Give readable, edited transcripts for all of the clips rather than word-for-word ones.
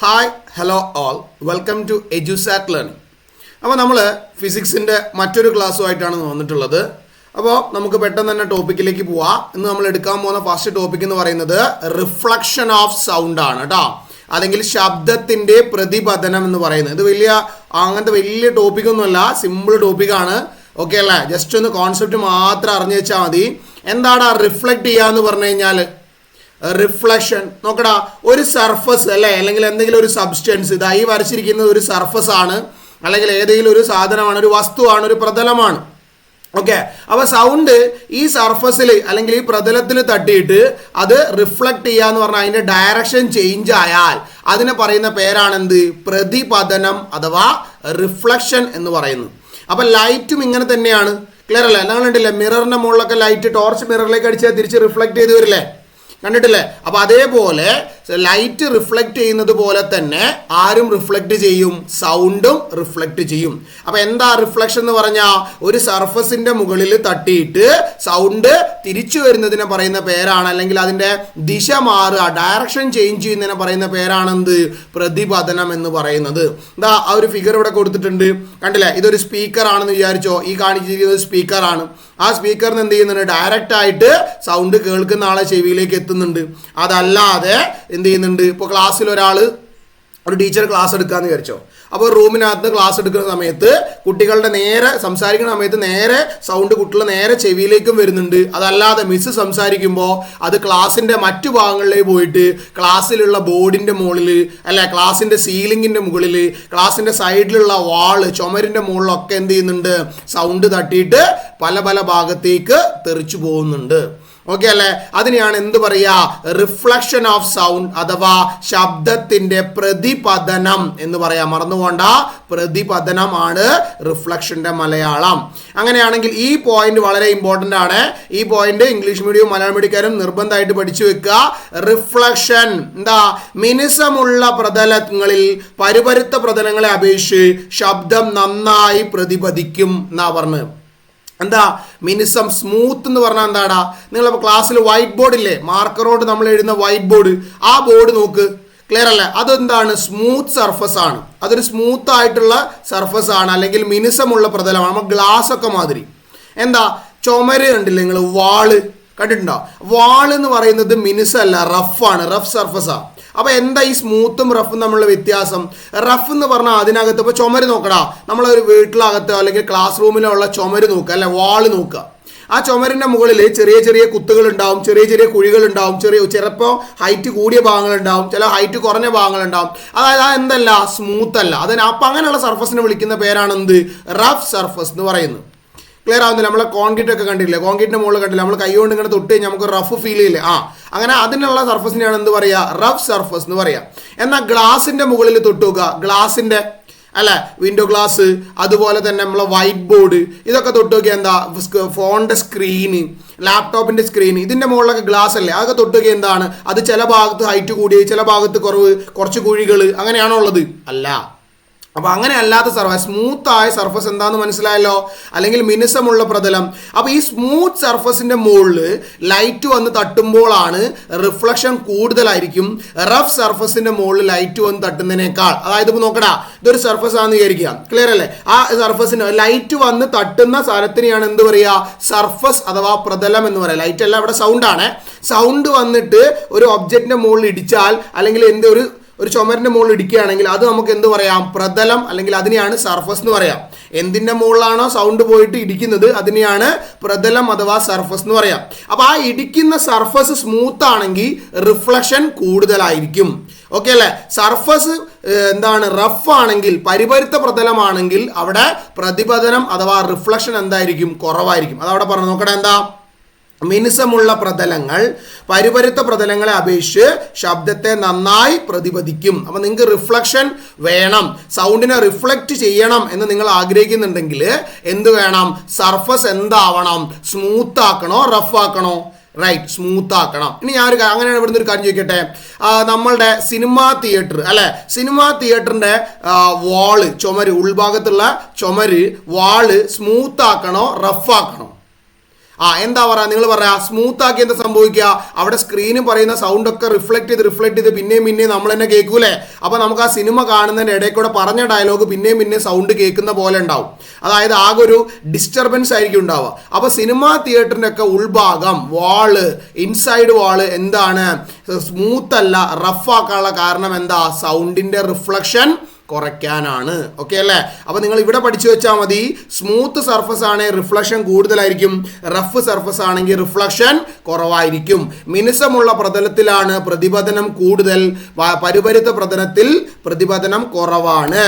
Hi hello all welcome to Edusat learning. അപ്പോൾ നമ്മൾ ഫിസിക്സിൻ്റെ മറ്റൊരു ക്ലാസ്സുമായിട്ടാണ് വന്നിട്ടുള്ളത്. അപ്പോൾ നമുക്ക് പെട്ടെന്ന് തന്നെ ടോപ്പിക്കിലേക്ക് പോവാം. ഇന്ന് നമ്മൾ എടുക്കാൻ പോകുന്ന ഫസ്റ്റ് ടോപ്പിക് എന്ന് പറയുന്നത് റിഫ്ലക്ഷൻ ഓഫ് സൗണ്ട് ആണ് കേട്ടോ, അല്ലെങ്കിൽ ശബ്ദത്തിൻ്റെ പ്രതിപതനം എന്ന് പറയുന്നത്. ഇത് അങ്ങനത്തെ വലിയ ടോപ്പിക്കൊന്നുമല്ല, സിമ്പിൾ ടോപ്പിക്കാണ്. ഓക്കെ അല്ലേ? ജസ്റ്റ് ഒന്ന് കോൺസെപ്റ്റ് മാത്രം അറിഞ്ഞു വെച്ചാൽ മതി. എന്താണ് റിഫ്ലക്റ്റ് ചെയ്യുക എന്ന് പറഞ്ഞു കഴിഞ്ഞാൽ, റിഫ്ലക്ഷൻ നോക്കടാ, ഒരു സർഫസ് അല്ലേ, അല്ലെങ്കിൽ എന്തെങ്കിലും ഒരു സബ്സ്റ്റൻസ്, ഇതായി വരച്ചിരിക്കുന്നത് ഒരു സർഫസ് ആണ്, അല്ലെങ്കിൽ ഏതെങ്കിലും ഒരു സാധനമാണ്, ഒരു വസ്തുവാണ്, ഒരു പ്രതലമാണ്. ഓക്കെ, അപ്പോൾ സൗണ്ട് ഈ സർഫസിൽ അല്ലെങ്കിൽ ഈ പ്രതലത്തിൽ തട്ടിയിട്ട് അത് റിഫ്ലക്റ്റ് ചെയ്യുക എന്ന് പറഞ്ഞാൽ അതിൻ്റെ ഡയറക്ഷൻ ചേഞ്ച് ആയാൽ അതിനെ പറയുന്ന പേരാണെന്ത്? പ്രതിപതനം അഥവാ റിഫ്ലക്ഷൻ എന്ന് പറയുന്നു. അപ്പം ലൈറ്റും ഇങ്ങനെ തന്നെയാണ്. ക്ലിയർ അല്ലേ? നിങ്ങൾ കണ്ടില്ലേ, മിററിൻ്റെ മുകളിലൊക്കെ ലൈറ്റ് ടോർച്ച് മിററിലേക്ക് അടിച്ചാൽ തിരിച്ച് റിഫ്ലക്റ്റ് ചെയ്ത് വരില്ലേ? കണ്ടിട്ടില്ലേ? അപ്പോൾ അതേപോലെ ലൈറ്റ് റിഫ്ലക്റ്റ് ചെയ്യുന്നത് പോലെ തന്നെ ആരും റിഫ്ലക്റ്റ് ചെയ്യും, സൗണ്ടും റിഫ്ലക്റ്റ് ചെയ്യും. അപ്പോൾ എന്താ റിഫ്ലക്ഷൻ എന്ന് പറഞ്ഞാൽ, ഒരു സർഫസിൻ്റെ മുകളിൽ തട്ടിയിട്ട് സൗണ്ട് തിരിച്ചു വരുന്നതിനെ പറയുന്ന പേരാണ്, അല്ലെങ്കിൽ അതിൻ്റെ ദിശ മാറുക, ഡയറക്ഷൻ ചേഞ്ച് ചെയ്യുന്നതിനെ പറയുന്ന പേരാണെന്ത്? പ്രതിപതനം എന്ന് പറയുന്നത്. ഇതാ ആ ഒരു ഫിഗർ ഇവിടെ കൊടുത്തിട്ടുണ്ട്, കണ്ടില്ലേ? ഇതൊരു സ്പീക്കർ ആണെന്ന് വിചാരിച്ചോ. ഈ കാണിച്ചിരിക്കുന്നത് സ്പീക്കറാണ്. ആ സ്പീക്കറിന് എന്ത് ചെയ്യുന്നുണ്ട്? ഡയറക്റ്റ് ആയിട്ട് സൗണ്ട് കേൾക്കുന്ന ആളെ ചെവിയിലേക്ക് എത്തുന്നുണ്ട്. അതല്ലാതെ എന്ത് ചെയ്യുന്നുണ്ട്? ഇപ്പോൾ ക്ലാസ്സിൽ ഒരു ടീച്ചർ ക്ലാസ് എടുക്കാമെന്ന് വിചാരിച്ചോ. അപ്പോൾ റൂമിനകത്ത് ക്ലാസ് എടുക്കുന്ന സമയത്ത് കുട്ടികളുടെ നേരെ സംസാരിക്കുന്ന സമയത്ത് നേരെ സൗണ്ട് കുട്ടികളുടെ നേരെ ചെവിയിലേക്കും വരുന്നുണ്ട്. അതല്ലാതെ മിസ് സംസാരിക്കുമ്പോൾ അത് ക്ലാസ്സിൻ്റെ മറ്റു ഭാഗങ്ങളിലേക്ക് പോയിട്ട് ക്ലാസ്സിലുള്ള ബോർഡിൻ്റെ മുകളിൽ, അല്ല ക്ലാസ്സിൻ്റെ സീലിങ്ങിൻ്റെ മുകളിൽ, ക്ലാസ്സിൻ്റെ സൈഡിലുള്ള വാള്, ചുമരിൻ്റെ മുകളിലൊക്കെ എന്ത് ചെയ്യുന്നുണ്ട്? സൗണ്ട് തട്ടിയിട്ട് പല പല ഭാഗത്തേക്ക് തെറിച്ചു പോകുന്നുണ്ട്. ഓക്കെ അല്ലേ? അതിനെയാണ് എന്ത് പറയുക? റിഫ്ലക്ഷൻ ഓഫ് സൗണ്ട് അഥവാ ശബ്ദത്തിന്റെ പ്രതിപതനം എന്ന് പറയാം. മറന്നുകൊണ്ട, പ്രതിപതനം ആണ് റിഫ്ലക്ഷന്റെ മലയാളം. അങ്ങനെയാണെങ്കിൽ ഈ പോയിന്റ് വളരെ ഇമ്പോർട്ടൻ്റ് ആണ്. ഈ പോയിന്റ് ഇംഗ്ലീഷ് മീഡിയവും മലയാളം മീഡിയക്കാരും നിർബന്ധമായിട്ട് പഠിച്ചു വെക്കുക. റിഫ്ലക്ഷൻ എന്താ? മിനുസമുള്ള പ്രതലങ്ങളിൽ പരിപരുത്ത പ്രതലങ്ങളെ അപേക്ഷിച്ച് ശബ്ദം നന്നായി പ്രതിപദിക്കും എന്നാ പറഞ്ഞത്. എന്താ മിനിസം? സ്മൂത്ത് എന്ന് പറഞ്ഞാൽ എന്താടാ? നിങ്ങളിപ്പോൾ ക്ലാസ്സിൽ വൈറ്റ് ബോർഡ് ഇല്ലേ, മാർക്കറോട് നമ്മൾ എഴുതുന്ന വൈറ്റ് ബോർഡ്, ആ ബോർഡ് നോക്ക്. ക്ലിയർ അല്ലേ? അതെന്താണ്? സ്മൂത്ത് സർഫസ് ആണ്. അതൊരു സ്മൂത്ത് ആയിട്ടുള്ള സർഫസ് ആണ്, അല്ലെങ്കിൽ മിനുസമുള്ള പ്രതലമാണ്. നമ്മൾ ഗ്ലാസ് ഒക്കെ മാതിരി. എന്താ ചുമര് കണ്ടില്ലേ നിങ്ങൾ? വാള് കണ്ടിട്ടുണ്ടോ? വാള് എന്ന് പറയുന്നത് മിനുസല്ല, റഫാണ്, റഫ് സർഫസാണ്. അപ്പോൾ എന്താ ഈ സ്മൂത്തും റഫും തമ്മിലുള്ള വ്യത്യാസം? റഫ് എന്ന് പറഞ്ഞാൽ അതിനകത്ത് ഇപ്പോൾ ചുമര് നോക്കടാ, നമ്മളൊരു വീട്ടിലകത്തോ അല്ലെങ്കിൽ ക്ലാസ് റൂമിലോ ഉള്ള ചുമര് നോക്കുക, അല്ലെ വാള് നോക്കുക. ആ ചുമരിൻ്റെ മുകളിൽ ചെറിയ ചെറിയ കുത്തുകൾ ഉണ്ടാവും, ചെറിയ ചെറിയ കുഴികൾ ഉണ്ടാവും, ചിലപ്പോൾ ഹൈറ്റ് കൂടിയ ഭാഗങ്ങളുണ്ടാവും, ചില ഹൈറ്റ് കുറഞ്ഞ ഭാഗങ്ങളുണ്ടാവും. അതായത് ആ എന്തല്ല? സ്മൂത്ത് അല്ല. അപ്പം അങ്ങനെയുള്ള സർഫസിനെ വിളിക്കുന്ന പേരാണെന്ത്? റഫ് സർഫസ് എന്ന് പറയുന്നത്. ക്ലിയർ ആവുന്നില്ല? നമ്മളെ കോൺക്രീറ്റ് ഒക്കെ കണ്ടില്ലേ? കോൺക്രീറ്റിന്റെ മുകളിൽ കണ്ടില്ല? നമ്മൾ കൈ കൊണ്ട് ഇങ്ങനെ തൊട്ട് കഴിഞ്ഞാൽ നമുക്ക് റഫ് ഫീൽ ചെയ്യില്ലേ? അങ്ങനെ അതിനുള്ള സർഫസിനെയാണ് എന്ത് പറയുക? റഫ് സർഫസ് എന്ന് പറയാം. എന്നാൽ ഗ്ലാസിന്റെ മുകളിൽ തൊട്ട് നോക്കുക, ഗ്ലാസിന്റെ അല്ലെ, വിൻഡോ ഗ്ലാസ്, അതുപോലെ തന്നെ നമ്മളെ വൈറ്റ് ബോർഡ്, ഇതൊക്കെ തൊട്ട് നോക്കിയാൽ എന്താ? ഫോണിന്റെ സ്ക്രീന്, ലാപ്ടോപ്പിന്റെ സ്ക്രീൻ, ഇതിന്റെ മുകളിലൊക്കെ ഗ്ലാസ് അല്ലേ? അതൊക്കെ തൊട്ട് നോക്കിയാൽ എന്താണ്? അത് ചില ഭാഗത്ത് ഹൈറ്റ് കൂടി, ചില ഭാഗത്ത് കുറവ്, കുറച്ച് കുഴികൾ, അങ്ങനെയാണോ ഉള്ളത്? അല്ല. അപ്പോൾ അങ്ങനെ അല്ലാത്ത സർഫസ്, സ്മൂത്ത് ആയ സർഫസ് എന്താണെന്ന് മനസ്സിലായല്ലോ? അല്ലെങ്കിൽ മിനുസമുള്ള പ്രതലം. അപ്പോൾ ഈ സ്മൂത്ത് സർഫസിന്റെ മുകളിൽ ലൈറ്റ് വന്ന് തട്ടുമ്പോഴാണ് റിഫ്ലക്ഷൻ കൂടുതലായിരിക്കും റഫ് സർഫസിന്റെ മുകളിൽ ലൈറ്റ് വന്ന് തട്ടുന്നതിനേക്കാൾ. അതായത് ഇപ്പോൾ നോക്കടാ, ഇതൊരു സർഫസ് ആണെന്ന് വിചാരിക്കുക. ക്ലിയർ അല്ലേ? ആ സർഫസിന് ലൈറ്റ് വന്ന് തട്ടുന്ന സ്ഥലത്തിനെയാണ് എന്ത് പറയുക? സർഫസ് അഥവാ പ്രതലം എന്ന് പറയുക. ലൈറ്റ് അല്ല, അവിടെ സൗണ്ടാണ്. സൗണ്ട് വന്നിട്ട് ഒരു ഒബ്ജക്റ്റിന്റെ മുകളിൽ ഇടിച്ചാൽ, അല്ലെങ്കിൽ ഒരു ചുമരിന്റെ മുകളിൽ ഇടിക്കുകയാണെങ്കിൽ അത് നമുക്ക് എന്ത് പറയാം? പ്രതലം, അല്ലെങ്കിൽ അതിനെയാണ് സർഫസ് എന്ന് പറയാം. എന്തിന്റെ മുകളിലാണോ സൗണ്ട് പോയിട്ട് ഇടിക്കുന്നത് അതിനെയാണ് പ്രതലം അഥവാ സർഫസ് എന്ന് പറയാം. അപ്പൊ ആ ഇടിക്കുന്ന സർഫസ് സ്മൂത്ത് ആണെങ്കിൽ റിഫ്ലക്ഷൻ കൂടുതലായിരിക്കും. ഓക്കെ അല്ലേ? സർഫസ് എന്താണ്? റഫ് ആണെങ്കിൽ, പരിപരുത്ത പ്രതലമാണെങ്കിൽ അവിടെ പ്രതിപതനം അഥവാ റിഫ്ലക്ഷൻ എന്തായിരിക്കും? കുറവായിരിക്കും. അതവിടെ പറഞ്ഞു നോക്കട്ടെ. എന്താ? മിനുസമുള്ള പ്രതലങ്ങൾ പരിപരുത്ത പ്രതലങ്ങളെ അപേക്ഷിച്ച് ശബ്ദത്തെ നന്നായി പ്രതിപദിക്കും. അപ്പം നിങ്ങൾക്ക് റിഫ്ലക്ഷൻ വേണം, സൗണ്ടിനെ റിഫ്ലക്റ്റ് ചെയ്യണം എന്ന് നിങ്ങൾ ആഗ്രഹിക്കുന്നുണ്ടെങ്കിൽ എന്ത് വേണം? സർഫസ് എന്താവണം? സ്മൂത്ത് ആക്കണോ റഫ് ആക്കണോ? റൈറ്റ്, സ്മൂത്ത് ആക്കണം. ഇനി ഞാനൊരു അങ്ങനെയാണ് ഇവിടുന്ന് ഒരു കാര്യം ചോദിക്കട്ടെ. നമ്മളുടെ സിനിമാ തിയേറ്റർ അല്ലെ, സിനിമാ തിയേറ്ററിന്റെ വാള്, ചുമര്, ഉൾഭാഗത്തുള്ള ചുമര്, വാള് സ്മൂത്ത് ആക്കണോ റഫ് ആക്കണോ? എന്താ പറയാ, നിങ്ങൾ പറയാ സ്മൂത്ത് ആക്കി എന്താ സംഭവിക്കുക, അവിടെ സ്ക്രീനിൽ പറയുന്ന സൗണ്ട് ഒക്കെ റിഫ്ലക്ട് ചെയ്ത് പിന്നെയും നമ്മൾ തന്നെ കേൾക്കൂലേ. അപ്പൊ നമുക്ക് ആ സിനിമ കാണുന്നതിന്റെ ഇടയിൽ കൂടെ പറഞ്ഞ ഡയലോഗ് പിന്നെയും സൗണ്ട് കേൾക്കുന്ന പോലെ ഉണ്ടാവും. അതായത് ആകെ ഒരു ഡിസ്റ്റർബൻസ് ആയിരിക്കും ഉണ്ടാവുക. അപ്പൊ സിനിമാ തിയേറ്ററിന്റെ ഒക്കെ ഉൾഭാഗം വാള്, ഇൻസൈഡ് വാള് എന്താണ്, സ്മൂത്ത് അല്ല, റഫ് ആക്കാനുള്ള കാരണം എന്താ, സൗണ്ടിന്റെ റിഫ്ലക്ഷൻ കുറയ്ക്കാനാണ്. ഓക്കെ അല്ലേ. അപ്പൊ നിങ്ങൾ ഇവിടെ പഠിച്ചു വെച്ചാൽ മതി, സ്മൂത്ത് സർഫസ് ആണെങ്കിൽ റിഫ്ലക്ഷൻ കൂടുതലായിരിക്കും, റഫ് സർഫസ് ആണെങ്കിൽ റിഫ്ലക്ഷൻ കുറവായിരിക്കും. മിനുസമുള്ള പ്രതലത്തിലാണ് പ്രതിപതനം കൂടുതൽ, പരുപരുത്ത പ്രതലത്തിൽ പ്രതിപതനം കുറവാണ്.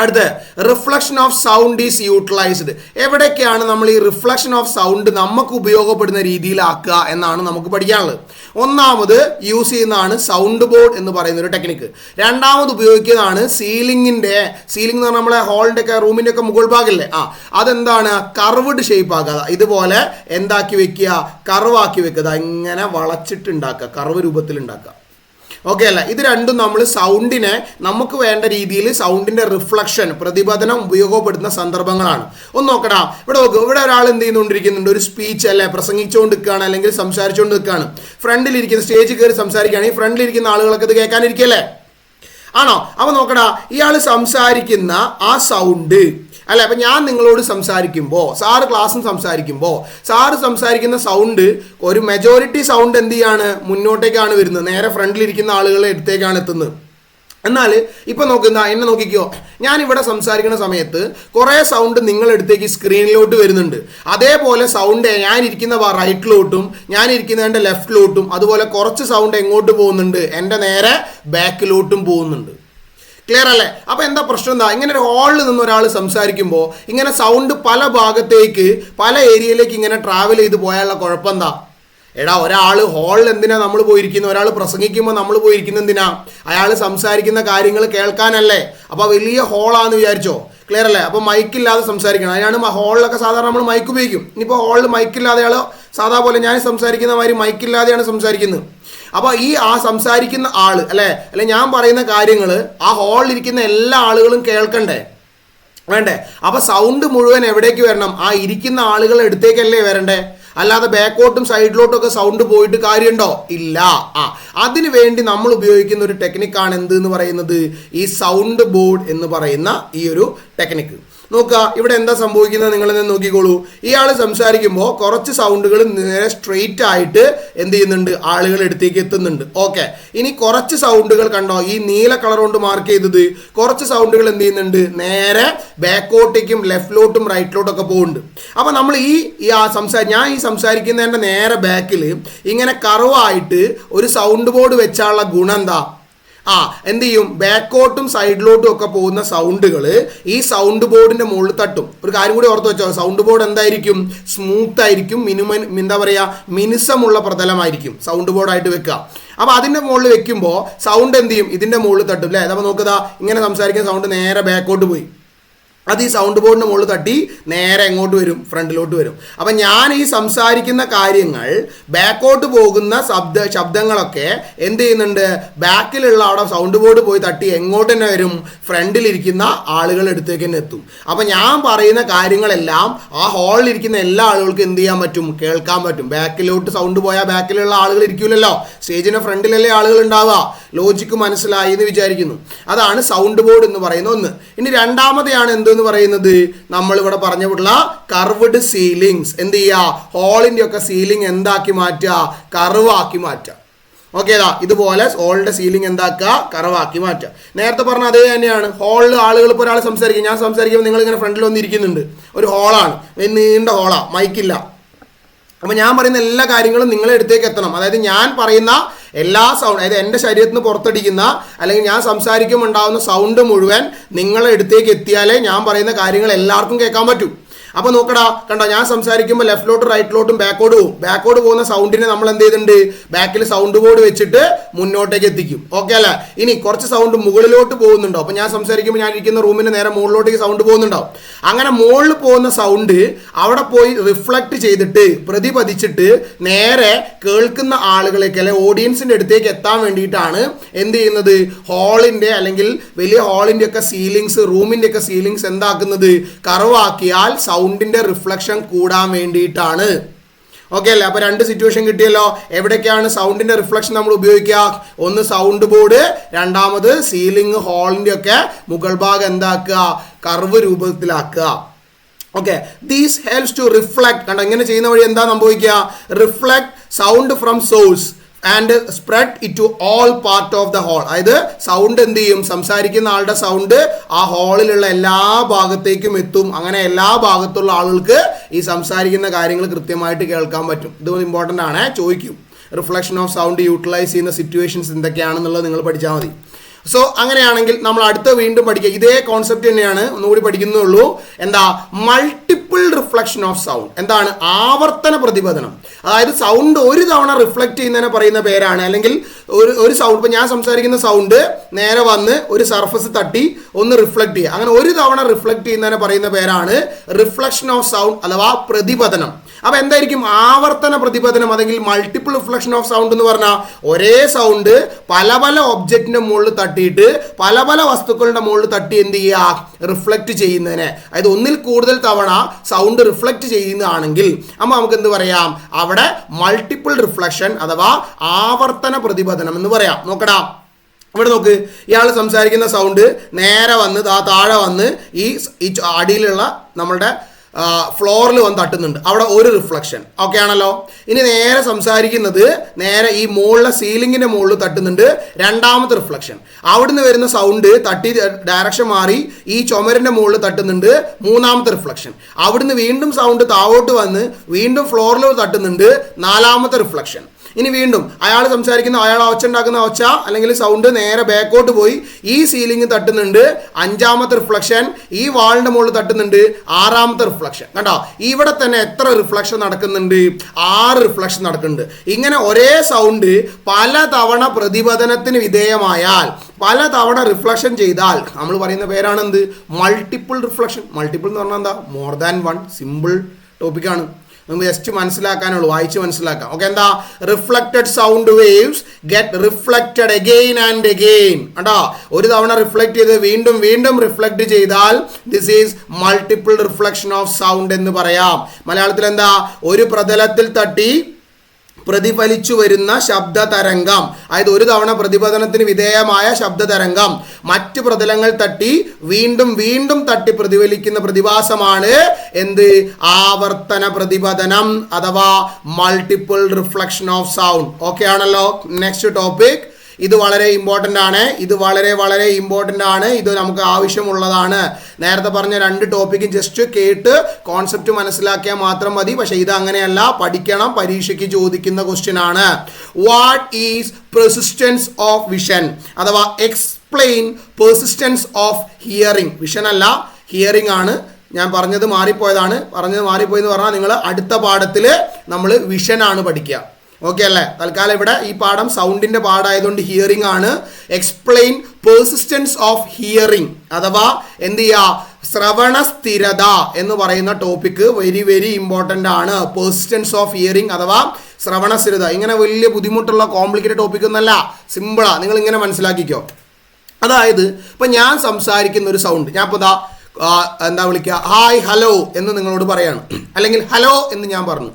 അടുത്ത് reflection of sound is utilised. എവിടേക്കാണ് നമ്മൾ ഈ റിഫ്ലക്ഷൻ ഓഫ് സൗണ്ട് നമുക്ക് ഉപയോഗപ്പെടുന്ന രീതിയിലാക്കുക എന്നാണ് നമുക്ക് പഠിക്കാനുള്ളത്. ഒന്നാമത് യൂസ് ചെയ്യുന്നതാണ് സൗണ്ട് ബോർഡ് എന്ന് പറയുന്ന ഒരു ടെക്നിക്ക്. രണ്ടാമത് ഉപയോഗിക്കുന്നതാണ് സീലിംഗ് എന്ന് പറഞ്ഞാൽ നമ്മളെ ഹോളിന്റെ ഒക്കെ റൂമിന്റെ ഒക്കെ മുകൾ ഭാഗമില്ലേ, അതെന്താണ് കർവ്ഡ് ഷേപ്പ് ആക്കുക. ഇതുപോലെ എന്താക്കി വെക്കുക, കർവാക്കി വെക്കുക, ഇങ്ങനെ വളച്ചിട്ടുണ്ടാക്കുക, കർവ് രൂപത്തിൽ ഉണ്ടാക്കുക. ഓക്കെ അല്ല, ഇത് രണ്ടും നമ്മൾ സൗണ്ടിനെ നമുക്ക് വേണ്ട രീതിയിൽ സൗണ്ടിന്റെ റിഫ്ലക്ഷൻ പ്രതിപതനം ഉപയോഗപ്പെടുത്തുന്ന സന്ദർഭങ്ങളാണ്. ഒന്ന് നോക്കടാ, ഇവിടെ ഒരാൾ എന്ത് ചെയ്യുന്നുണ്ടിരിക്കുന്നുണ്ട്, ഒരു സ്പീച്ച് അല്ലെ പ്രസംഗിച്ചുകൊണ്ട് നിൽക്കുകയാണ്, അല്ലെങ്കിൽ സംസാരിച്ചുകൊണ്ട് നിൽക്കുകയാണ്. ഫ്രണ്ടിലിരിക്കുന്ന സ്റ്റേജിൽ കയറി സംസാരിക്കുകയാണെങ്കിൽ ഫ്രണ്ടിലിരിക്കുന്ന ആളുകളൊക്കെ ഇത് കേൾക്കാനിരിക്കല്ലേ, ആണോ? അപ്പൊ നോക്കടാ, ഇയാൾ സംസാരിക്കുന്ന ആ സൗണ്ട് അല്ലെ, അപ്പൊ ഞാൻ നിങ്ങളോട് സംസാരിക്കുമ്പോൾ, സാറ് ക്ലാസ്സിൽ സംസാരിക്കുമ്പോൾ സാറ് സംസാരിക്കുന്ന സൗണ്ട് ഒരു മെജോറിറ്റി സൗണ്ട് എന്ത് ചെയ്യാണ്, മുന്നോട്ടേക്കാണ് വരുന്നത്, നേരെ ഫ്രണ്ടിലിരിക്കുന്ന ആളുകളെ അടുത്തേക്കാണ് എത്തുന്നത്. എന്നാൽ ഇപ്പൊ എന്നെ നോക്കിക്കോ, ഞാൻ ഇവിടെ സംസാരിക്കുന്ന സമയത്ത് കുറെ സൗണ്ട് നിങ്ങളടുത്തേക്ക് സ്ക്രീനിലോട്ട് വരുന്നുണ്ട്. അതേപോലെ സൗണ്ട് ഞാൻ ഇരിക്കുന്ന റൈറ്റിലോട്ടും ഞാൻ ഇരിക്കുന്നതിന്റെ ലെഫ്റ്റിലോട്ടും, അതുപോലെ കുറച്ച് സൗണ്ട് എങ്ങോട്ട് പോകുന്നുണ്ട്, എൻ്റെ നേരെ ബാക്കിലോട്ടും പോകുന്നുണ്ട്. ക്ലിയർ അല്ലേ? അപ്പൊ എന്താ പ്രശ്നം, എന്താ ഇങ്ങനെ ഒരു ഹാളിൽ നിന്ന് ഒരാൾ സംസാരിക്കുമ്പോൾ ഇങ്ങനെ സൗണ്ട് പല ഭാഗത്തേക്ക് പല ഏരിയയിലേക്ക് ഇങ്ങനെ ട്രാവൽ ചെയ്ത് പോയാലുള്ള കുഴപ്പം എന്താ? എടാ, ഒരാൾ ഹാളിൽ എന്തിനാ നമ്മൾ പോയിരിക്കുന്നത്, ഒരാൾ പ്രസംഗിക്കുമ്പോൾ നമ്മൾ പോയിരിക്കുന്നത് എന്തിനാ, അയാൾ സംസാരിക്കുന്ന കാര്യങ്ങൾ കേൾക്കാനല്ലേ. അപ്പൊ വലിയ ഹോളാന്ന് വിചാരിച്ചോ, ക്ലിയർ അല്ലേ? അപ്പൊ മൈക്കില്ലാതെ സംസാരിക്കണം. അതിനാണ് ഹാളിലൊക്കെ സാധാരണ നമ്മൾ മൈക്ക് ഉപയോഗിക്കും. ഇനിയിപ്പോൾ ഹാളിൽ മൈക്കില്ലാതെ ആൾ സാധാ പോലെ ഞാൻ സംസാരിക്കുന്ന മാതിരി മൈക്കില്ലാതെയാണ് സംസാരിക്കുന്നത്. അപ്പൊ ആ സംസാരിക്കുന്ന ആള് അല്ലെ ഞാൻ പറയുന്ന കാര്യങ്ങൾ ആ ഹാളിലിരിക്കുന്ന എല്ലാ ആളുകളും കേൾക്കണ്ടേ, വേണ്ടേ? അപ്പൊ സൗണ്ട് മുഴുവൻ എവിടേക്ക് വരണം, ആ ഇരിക്കുന്ന ആളുകളുടെ അടുത്തേക്കല്ലേ വരണ്ടേ, അല്ലാതെ ബാക്കോട്ടും സൈഡിലോട്ടും ഒക്കെ സൗണ്ട് പോയിട്ട് കാര്യമുണ്ടോ? ഇല്ല. അതിനു വേണ്ടി നമ്മൾ ഉപയോഗിക്കുന്ന ഒരു ടെക്നിക്കാണ് എന്ത് എന്ന് പറയുന്നത്, ഈ സൗണ്ട് ബോർഡ് എന്ന് പറയുന്ന ഈ ഒരു ടെക്നിക്ക്. നോക്കുക, ഇവിടെ എന്താ സംഭവിക്കുന്നത് നിങ്ങൾ നോക്കിക്കോളൂ. ഇയാൾ സംസാരിക്കുമ്പോൾ കുറച്ച് സൗണ്ടുകൾ നേരെ സ്ട്രെയിറ്റ് ആയിട്ട് എന്ത് ചെയ്യുന്നുണ്ട്, ആളുകൾ അടുത്തേക്ക് എത്തുന്നുണ്ട്. ഓക്കെ, ഇനി കുറച്ച് സൗണ്ടുകൾ കണ്ടോ, ഈ നീല കളർ കൊണ്ട് മാർക്ക് ചെയ്തത്, കുറച്ച് സൗണ്ടുകൾ എന്ത് ചെയ്യുന്നുണ്ട്, നേരെ ബാക്കോട്ടേക്കും ലെഫ്റ്റിലോട്ടും റൈറ്റിലോട്ടും ഒക്കെ പോകുന്നുണ്ട്. അപ്പൊ നമ്മൾ ഞാൻ ഈ സംസാരിക്കുന്നതിന്റെ നേരെ ബാക്കിൽ ഇങ്ങനെ കർവായിട്ട് ഒരു സൗണ്ട് ബോർഡ് വെച്ചാലുള്ള ഗുണം എന്താ, എന്ത് ചെയ്യും, ബാക്കോട്ടും സൈഡിലോട്ടും ഒക്കെ പോകുന്ന സൗണ്ടുകൾ ഈ സൗണ്ട് ബോർഡിന്റെ മുകളിൽ തട്ടും. ഒരു കാര്യം കൂടി ഓർത്ത് വെച്ചോ, സൗണ്ട് ബോർഡ് എന്തായിരിക്കും, സ്മൂത്ത് ആയിരിക്കും, എന്താ പറയാ, മിനുസമുള്ള പ്രതലമായിരിക്കും സൗണ്ട് ബോർഡായിട്ട് വെക്കുക. അപ്പൊ അതിന്റെ മുകളിൽ വെക്കുമ്പോൾ സൗണ്ട് എന്ത് ചെയ്യും, ഇതിന്റെ മുകളിൽ തട്ടും അല്ലേ. അപ്പൊ നോക്കുക, ഇങ്ങനെ സംസാരിക്കുന്ന സൗണ്ട് നേരെ ബാക്കോട്ട് പോയി, അത് ഈ സൗണ്ട് ബോർഡിന്റെ മുകളിൽ തട്ടി നേരെ എങ്ങോട്ട് വരും, ഫ്രണ്ടിലോട്ട് വരും. അപ്പൊ ഞാൻ ഈ സംസാരിക്കുന്ന കാര്യങ്ങൾ ബാക്കോട്ട് പോകുന്ന ശബ്ദങ്ങളൊക്കെ എന്ത് ചെയ്യുന്നുണ്ട്, ബാക്കിലുള്ള അവിടെ സൗണ്ട് ബോർഡ് പോയി തട്ടി എങ്ങോട്ട് തന്നെ വരും, ഫ്രണ്ടിലിരിക്കുന്ന ആളുകളുടെ അടുത്തേക്ക് തന്നെ എത്തും. അപ്പൊ ഞാൻ പറയുന്ന കാര്യങ്ങളെല്ലാം ആ ഹാളിലിരിക്കുന്ന എല്ലാ ആളുകൾക്കും എന്ത് ചെയ്യാൻ പറ്റും, കേൾക്കാൻ പറ്റും. ബാക്കിലോട്ട് സൗണ്ട് പോയാൽ ബാക്കിലുള്ള ആളുകൾ ഇരിക്കൂലല്ലോ, സ്റ്റേജിന്റെ ഫ്രണ്ടിലല്ലേ ആളുകൾ ഉണ്ടാവുക. ലോജിക്ക് മനസ്സിലായി എന്ന് വിചാരിക്കുന്നു. അതാണ് സൗണ്ട് ബോർഡ് എന്ന് പറയുന്ന ഒന്ന്. ഇനി രണ്ടാമതെയാണ് എന്തെന്ന് പറയുന്നത്, നമ്മളിവിടെ പറഞ്ഞിട്ടുള്ള കർവ്ഡ് സീലിങ്സ്. എന്ത് ചെയ്യുക, ഹാളിന്റെ ഒക്കെ സീലിംഗ് എന്താക്കി മാറ്റുക, കർവാക്കി മാറ്റുക. ഓക്കെ, ഇതുപോലെ ഹോളിന്റെ സീലിംഗ് എന്താക്കുക, കർവാക്കി മാറ്റുക. നേരത്തെ പറഞ്ഞ അതേ തന്നെയാണ്. ഹാളിൽ ആളുകൾ ഇപ്പോൾ ഒരാൾ സംസാരിക്കും, ഞാൻ സംസാരിക്കുമ്പോൾ നിങ്ങൾ ഇങ്ങനെ ഫ്രണ്ടിൽ വന്നിരിക്കുന്നുണ്ട്, ഒരു ഹാളാണ്, നീണ്ട ഹാളാ, മൈക്കില്ല. അപ്പൊ ഞാൻ പറയുന്ന എല്ലാ കാര്യങ്ങളും നിങ്ങളുടെ അടുത്തേക്ക് എത്തണം. അതായത് ഞാൻ പറയുന്ന എല്ലാ സൗണ്ട്, അതായത് എൻ്റെ ശരീരത്തിൽ നിന്ന് പുറത്തടിക്കുന്ന അല്ലെങ്കിൽ ഞാൻ സംസാരിക്കുമ്പോൾ ഉണ്ടാകുന്ന സൗണ്ട് മുഴുവൻ നിങ്ങളുടെ അടുത്തേക്ക് എത്തിയാലേ ഞാൻ പറയുന്ന കാര്യങ്ങൾ എല്ലാവർക്കും കേൾക്കാൻ പറ്റൂ. അപ്പൊ നോക്കടാ, കണ്ടോ, ഞാൻ സംസാരിക്കുമ്പോൾ ലെഫ്റ്റിലോട്ടും റൈറ്റിലോട്ടും ബാക്കോട് പോകും. ബാക്കോട് പോകുന്ന സൗണ്ടിനെ നമ്മൾ എന്ത് ചെയ്തിട്ടുണ്ട്, ബാക്കിൽ സൗണ്ട് ബോർഡ് വെച്ചിട്ട് മുന്നോട്ടേക്ക് എത്തിക്കും. ഓക്കെ അല്ലേ? ഇനി കുറച്ച് സൗണ്ട് മുകളിലോട്ട് പോകുന്നുണ്ടോ, അപ്പൊ ഞാൻ സംസാരിക്കുമ്പോൾ ഞാൻ ഇരിക്കുന്ന റൂമിന് നേരെ മുകളിലോട്ടേക്ക് സൗണ്ട് പോകുന്നുണ്ടാവും. അങ്ങനെ മുകളിൽ പോകുന്ന സൗണ്ട് അവിടെ പോയി റിഫ്ലക്ട് ചെയ്തിട്ട് പ്രതിപതിച്ചിട്ട് നേരെ കേൾക്കുന്ന ആളുകളേക്ക് അല്ലെ ഓഡിയൻസിന്റെ അടുത്തേക്ക് എത്താൻ വേണ്ടിയിട്ടാണ് എന്ത് ചെയ്യുന്നത്, ഹാളിന്റെ അല്ലെങ്കിൽ വലിയ ഹാളിന്റെ ഒക്കെ സീലിങ്സ്, റൂമിന്റെ ഒക്കെ സീലിങ്സ് എന്താക്കുന്നത്, കർവാക്കിയാൽ സൗണ്ട് സൗണ്ടിന്റെ റിഫ്ലക്ഷൻ കൂടാൻ വേണ്ടിയിട്ടാണ്. ഓക്കെ അല്ലേ? അപ്പൊ രണ്ട് സിറ്റുവേഷൻ കിട്ടിയല്ലോ. എവിടേക്കാണ് സൗണ്ടിന്റെ റിഫ്ലക്ഷൻ നമ്മൾ ഉപയോഗിക്കുക? ഒന്ന് സൗണ്ട് ബോർഡ്, രണ്ടാമത് സീലിംഗ് ഹോളിന്റെ ഒക്കെ മുകൾ ഭാഗം എന്താക്കുക? കർവ് രൂപത്തിലാക്കുക. Okay, these helps to reflect. കണ്ടോ, ഇങ്ങനെ ചെയ്യുന്ന വഴി എന്താ സംഭവിക്കുക? Reflect sound from source and spread it to all part of the hall. അതായത് സൗണ്ട് എന്ത് ചെയ്യും? സംസാരിക്കുന്ന ആളുടെ സൗണ്ട് ആ ഹാളിലുള്ള എല്ലാ ഭാഗത്തേക്കും എത്തും. അങ്ങനെ എല്ലാ ഭാഗത്തുള്ള ആളുകൾക്ക് ഈ സംസാരിക്കുന്ന കാര്യങ്ങൾ കൃത്യമായിട്ട് കേൾക്കാൻ പറ്റും. ഇത് ഇമ്പോർട്ടൻ്റ് ആണ്, ചോദിക്കും. റിഫ്ലക്ഷൻ ഓഫ് സൗണ്ട് യൂട്ടിലൈസ് ചെയ്യുന്ന സിറ്റുവേഷൻസ് എന്തൊക്കെയാണെന്നുള്ളത് നിങ്ങൾ പഠിച്ചാൽ മതി. സോ അങ്ങനെയാണെങ്കിൽ നമ്മൾ അടുത്ത വീണ്ടും പഠിക്കുക. ഇതേ കോൺസെപ്റ്റ് തന്നെയാണ്, ഒന്നുകൂടി പഠിക്കുന്നുള്ളൂ. എന്താ? Multiple reflection of sound. എന്താണ്? ആവർത്തന പ്രതിപതനം. അതായത് സൗണ്ട് ഒരു തവണ റിഫ്ലക്ട് ചെയ്യുന്നതിനെ പറയുന്ന പേരാണ്. അല്ലെങ്കിൽ ഒരു സൗണ്ട്, ഇപ്പം ഞാൻ സംസാരിക്കുന്ന സൗണ്ട് നേരെ വന്ന് ഒരു സർഫസ് തട്ടി ഒന്ന് റിഫ്ലക്ട് ചെയ്യുക. അങ്ങനെ ഒരു തവണ റിഫ്ലക്ട് ചെയ്യുന്നതിനെ പറയുന്ന പേരാണ് റിഫ്ലക്ഷൻ ഓഫ് സൗണ്ട് അഥവാ പ്രതിപതനം. അപ്പൊ എന്തായിരിക്കും ആവർത്തന പ്രതിപതനം അല്ലെങ്കിൽ മൾട്ടിപ്പിൾ റിഫ്ലക്ഷൻ ഓഫ് സൗണ്ട് എന്ന് പറഞ്ഞാൽ? ഒരേ സൗണ്ട് പല പല ഒബ്ജക്റ്റിന്റെ മുകളിൽ തട്ടിയിട്ട് പല പല വസ്തുക്കളുടെ മുകളിൽ തട്ടി എന്ത് ചെയ്യുക? റിഫ്ലക്ട് ചെയ്യുന്നതിനെ. അതായത് ഒന്നിൽ കൂടുതൽ തവണ സൗണ്ട് റിഫ്ലക്ട് ചെയ്യുന്നതാണെങ്കിൽ അപ്പൊ നമുക്ക് എന്ത് പറയാം? അവിടെ മൾട്ടിപ്പിൾ റിഫ്ലക്ഷൻ അഥവാ ആവർത്തന പ്രതിപതനം എന്ന് പറയാം. നോക്കടാ, ഇവിടെ നോക്ക്, ഇയാൾ സംസാരിക്കുന്ന സൗണ്ട് നേരെ വന്ന് താഴെ വന്ന് ഈ അടിയിലുള്ള നമ്മളുടെ ഫ്ലോറിൽ വന്ന് തട്ടുന്നുണ്ട്. അവിടെ ഒരു റിഫ്ലക്ഷൻ. ഓക്കെ ആണല്ലോ. ഇനി നേരെ സംസാരിക്കുന്നത് നേരെ ഈ മുകളിലെ സീലിങ്ങിന്റെ മുകളിൽ തട്ടുന്നുണ്ട്, രണ്ടാമത്തെ റിഫ്ലക്ഷൻ. അവിടുന്ന് വരുന്ന സൗണ്ട് തട്ടി ഡയറക്ഷൻ മാറി ഈ ചുമരിന്റെ മുകളിൽ തട്ടുന്നുണ്ട്, മൂന്നാമത്തെ റിഫ്ലക്ഷൻ. അവിടുന്ന് വീണ്ടും സൗണ്ട് താഴോട്ട് വന്ന് വീണ്ടും ഫ്ലോറിൽ തട്ടുന്നുണ്ട്, നാലാമത്തെ റിഫ്ലക്ഷൻ. ഇനി വീണ്ടും അയാൾ സംസാരിക്കുന്ന, അയാൾ ഒച്ച ഉണ്ടാക്കുന്ന ഒച്ച അല്ലെങ്കിൽ സൗണ്ട് നേരെ ബാക്കോട്ട് പോയി ഈ സീലിംഗ് തട്ടുന്നുണ്ട്, അഞ്ചാമത്തെ റിഫ്ലക്ഷൻ. ഈ വാളിന്റെ മുകളിൽ തട്ടുന്നുണ്ട്, ആറാമത്തെ റിഫ്ലക്ഷൻ. കണ്ടോ, ഇവിടെ തന്നെ എത്ര റിഫ്ലക്ഷൻ നടക്കുന്നുണ്ട്? 6 റിഫ്ലക്ഷൻ നടക്കുന്നുണ്ട്. ഇങ്ങനെ ഒരേ സൗണ്ട് പലതവണ പ്രതിപതനത്തിന് വിധേയമായാൽ, പലതവണ റിഫ്ലക്ഷൻ ചെയ്താൽ നമ്മൾ പറയുന്ന പേരാണ് എന്ത്? Multiple reflection. മൾട്ടിപ്പിൾ എന്ന് പറഞ്ഞാൽ എന്താ? More than one. സിമ്പിൾ ടോപ്പിക്കാണ്, നമുക്ക് ജസ്റ്റ് മനസ്സിലാക്കാനുള്ളൂ, വായിച്ച് മനസ്സിലാക്കാം. ഓക്കെ, എന്താ? Reflected sound waves get reflected again and again. കേട്ടോ, ഒരു തവണ റിഫ്ലക്ട് ചെയ്ത് വീണ്ടും വീണ്ടും റിഫ്ലക്ട് ചെയ്താൽ this is multiple reflection of sound എന്ന് പറയാം. മലയാളത്തിൽ എന്താ? ഒരു പ്രതലത്തിൽ തട്ടി പ്രതിഫലിച്ചു വരുന്ന ശബ്ദ തരംഗം. അതായത് ഒരു തവണ പ്രതിപതനത്തിന് വിധേയമായ ശബ്ദ തരംഗം മറ്റു പ്രതലങ്ങൾ തട്ടി വീണ്ടും വീണ്ടും തട്ടി പ്രതിഫലിക്കുന്ന പ്രതിഭാസമാണ് എന്ത്? ആവർത്തന പ്രതിപതനം അഥവാ multiple reflection of sound. Okay ആണല്ലോ. Next topic. ഇത് വളരെ ഇമ്പോർട്ടൻ്റ് ആണ്. ഇത് വളരെ വളരെ ഇമ്പോർട്ടൻ്റ് ആണ്. ഇത് നമുക്ക് ആവശ്യമുള്ളതാണ്. നേരത്തെ പറഞ്ഞ 2 ടോപ്പിക്കും ജസ്റ്റ് കേട്ട് കോൺസെപ്റ്റ് മനസ്സിലാക്കിയാൽ മാത്രം മതി. പക്ഷേ ഇത് അങ്ങനെയല്ല, പഠിക്കണം. പരീക്ഷയ്ക്ക് ചോദിക്കുന്ന ക്വസ്റ്റ്യൻ ആണ്. What is persistence of vision അഥവാ explain persistence of hearing. Vision അല്ല, ഹിയറിംഗ് ആണ്. ഞാൻ പറഞ്ഞത് മാറിപ്പോയതാണ്. മാറിപ്പോയെന്ന് പറഞ്ഞാൽ നിങ്ങൾ അടുത്ത പാഠത്തിൽ നമ്മൾ വിഷൻ ആണ് പഠിക്കുക. ഓക്കെ അല്ലേ? തൽക്കാലം ഇവിടെ ഈ പാഠം സൗണ്ടിന്റെ പാഠമായതുകൊണ്ട് ഹിയറിംഗ് ആണ്. എക്സ്പ്ലെയിൻ പെർസിസ്റ്റൻസ് ഓഫ് ഹിയറിംഗ് അഥവാ എന്ത് ചെയ്യുക? ശ്രവണ സ്ഥിരത എന്ന് പറയുന്ന ടോപ്പിക്ക് വെരി വെരി ഇമ്പോർട്ടൻ്റ് ആണ്. പെർസിസ്റ്റൻസ് ഓഫ് ഹിയറിംഗ് അഥവാ ശ്രവണ സ്ഥിരത. ഇങ്ങനെ വലിയ ബുദ്ധിമുട്ടുള്ള കോംപ്ലിക്കേറ്റഡ് ടോപ്പിക് ഒന്നല്ല, സിമ്പിളാ. നിങ്ങൾ ഇങ്ങനെ മനസ്സിലാക്കിക്കോ. അതായത് ഇപ്പം ഞാൻ സംസാരിക്കുന്ന ഒരു സൗണ്ട്, ഞാൻ ഇപ്പോൾ എന്താ വിളിക്കുക? ഹായ് ഹലോ എന്ന് നിങ്ങളോട് പറയാണ്, അല്ലെങ്കിൽ ഹലോ എന്ന് ഞാൻ പറഞ്ഞു.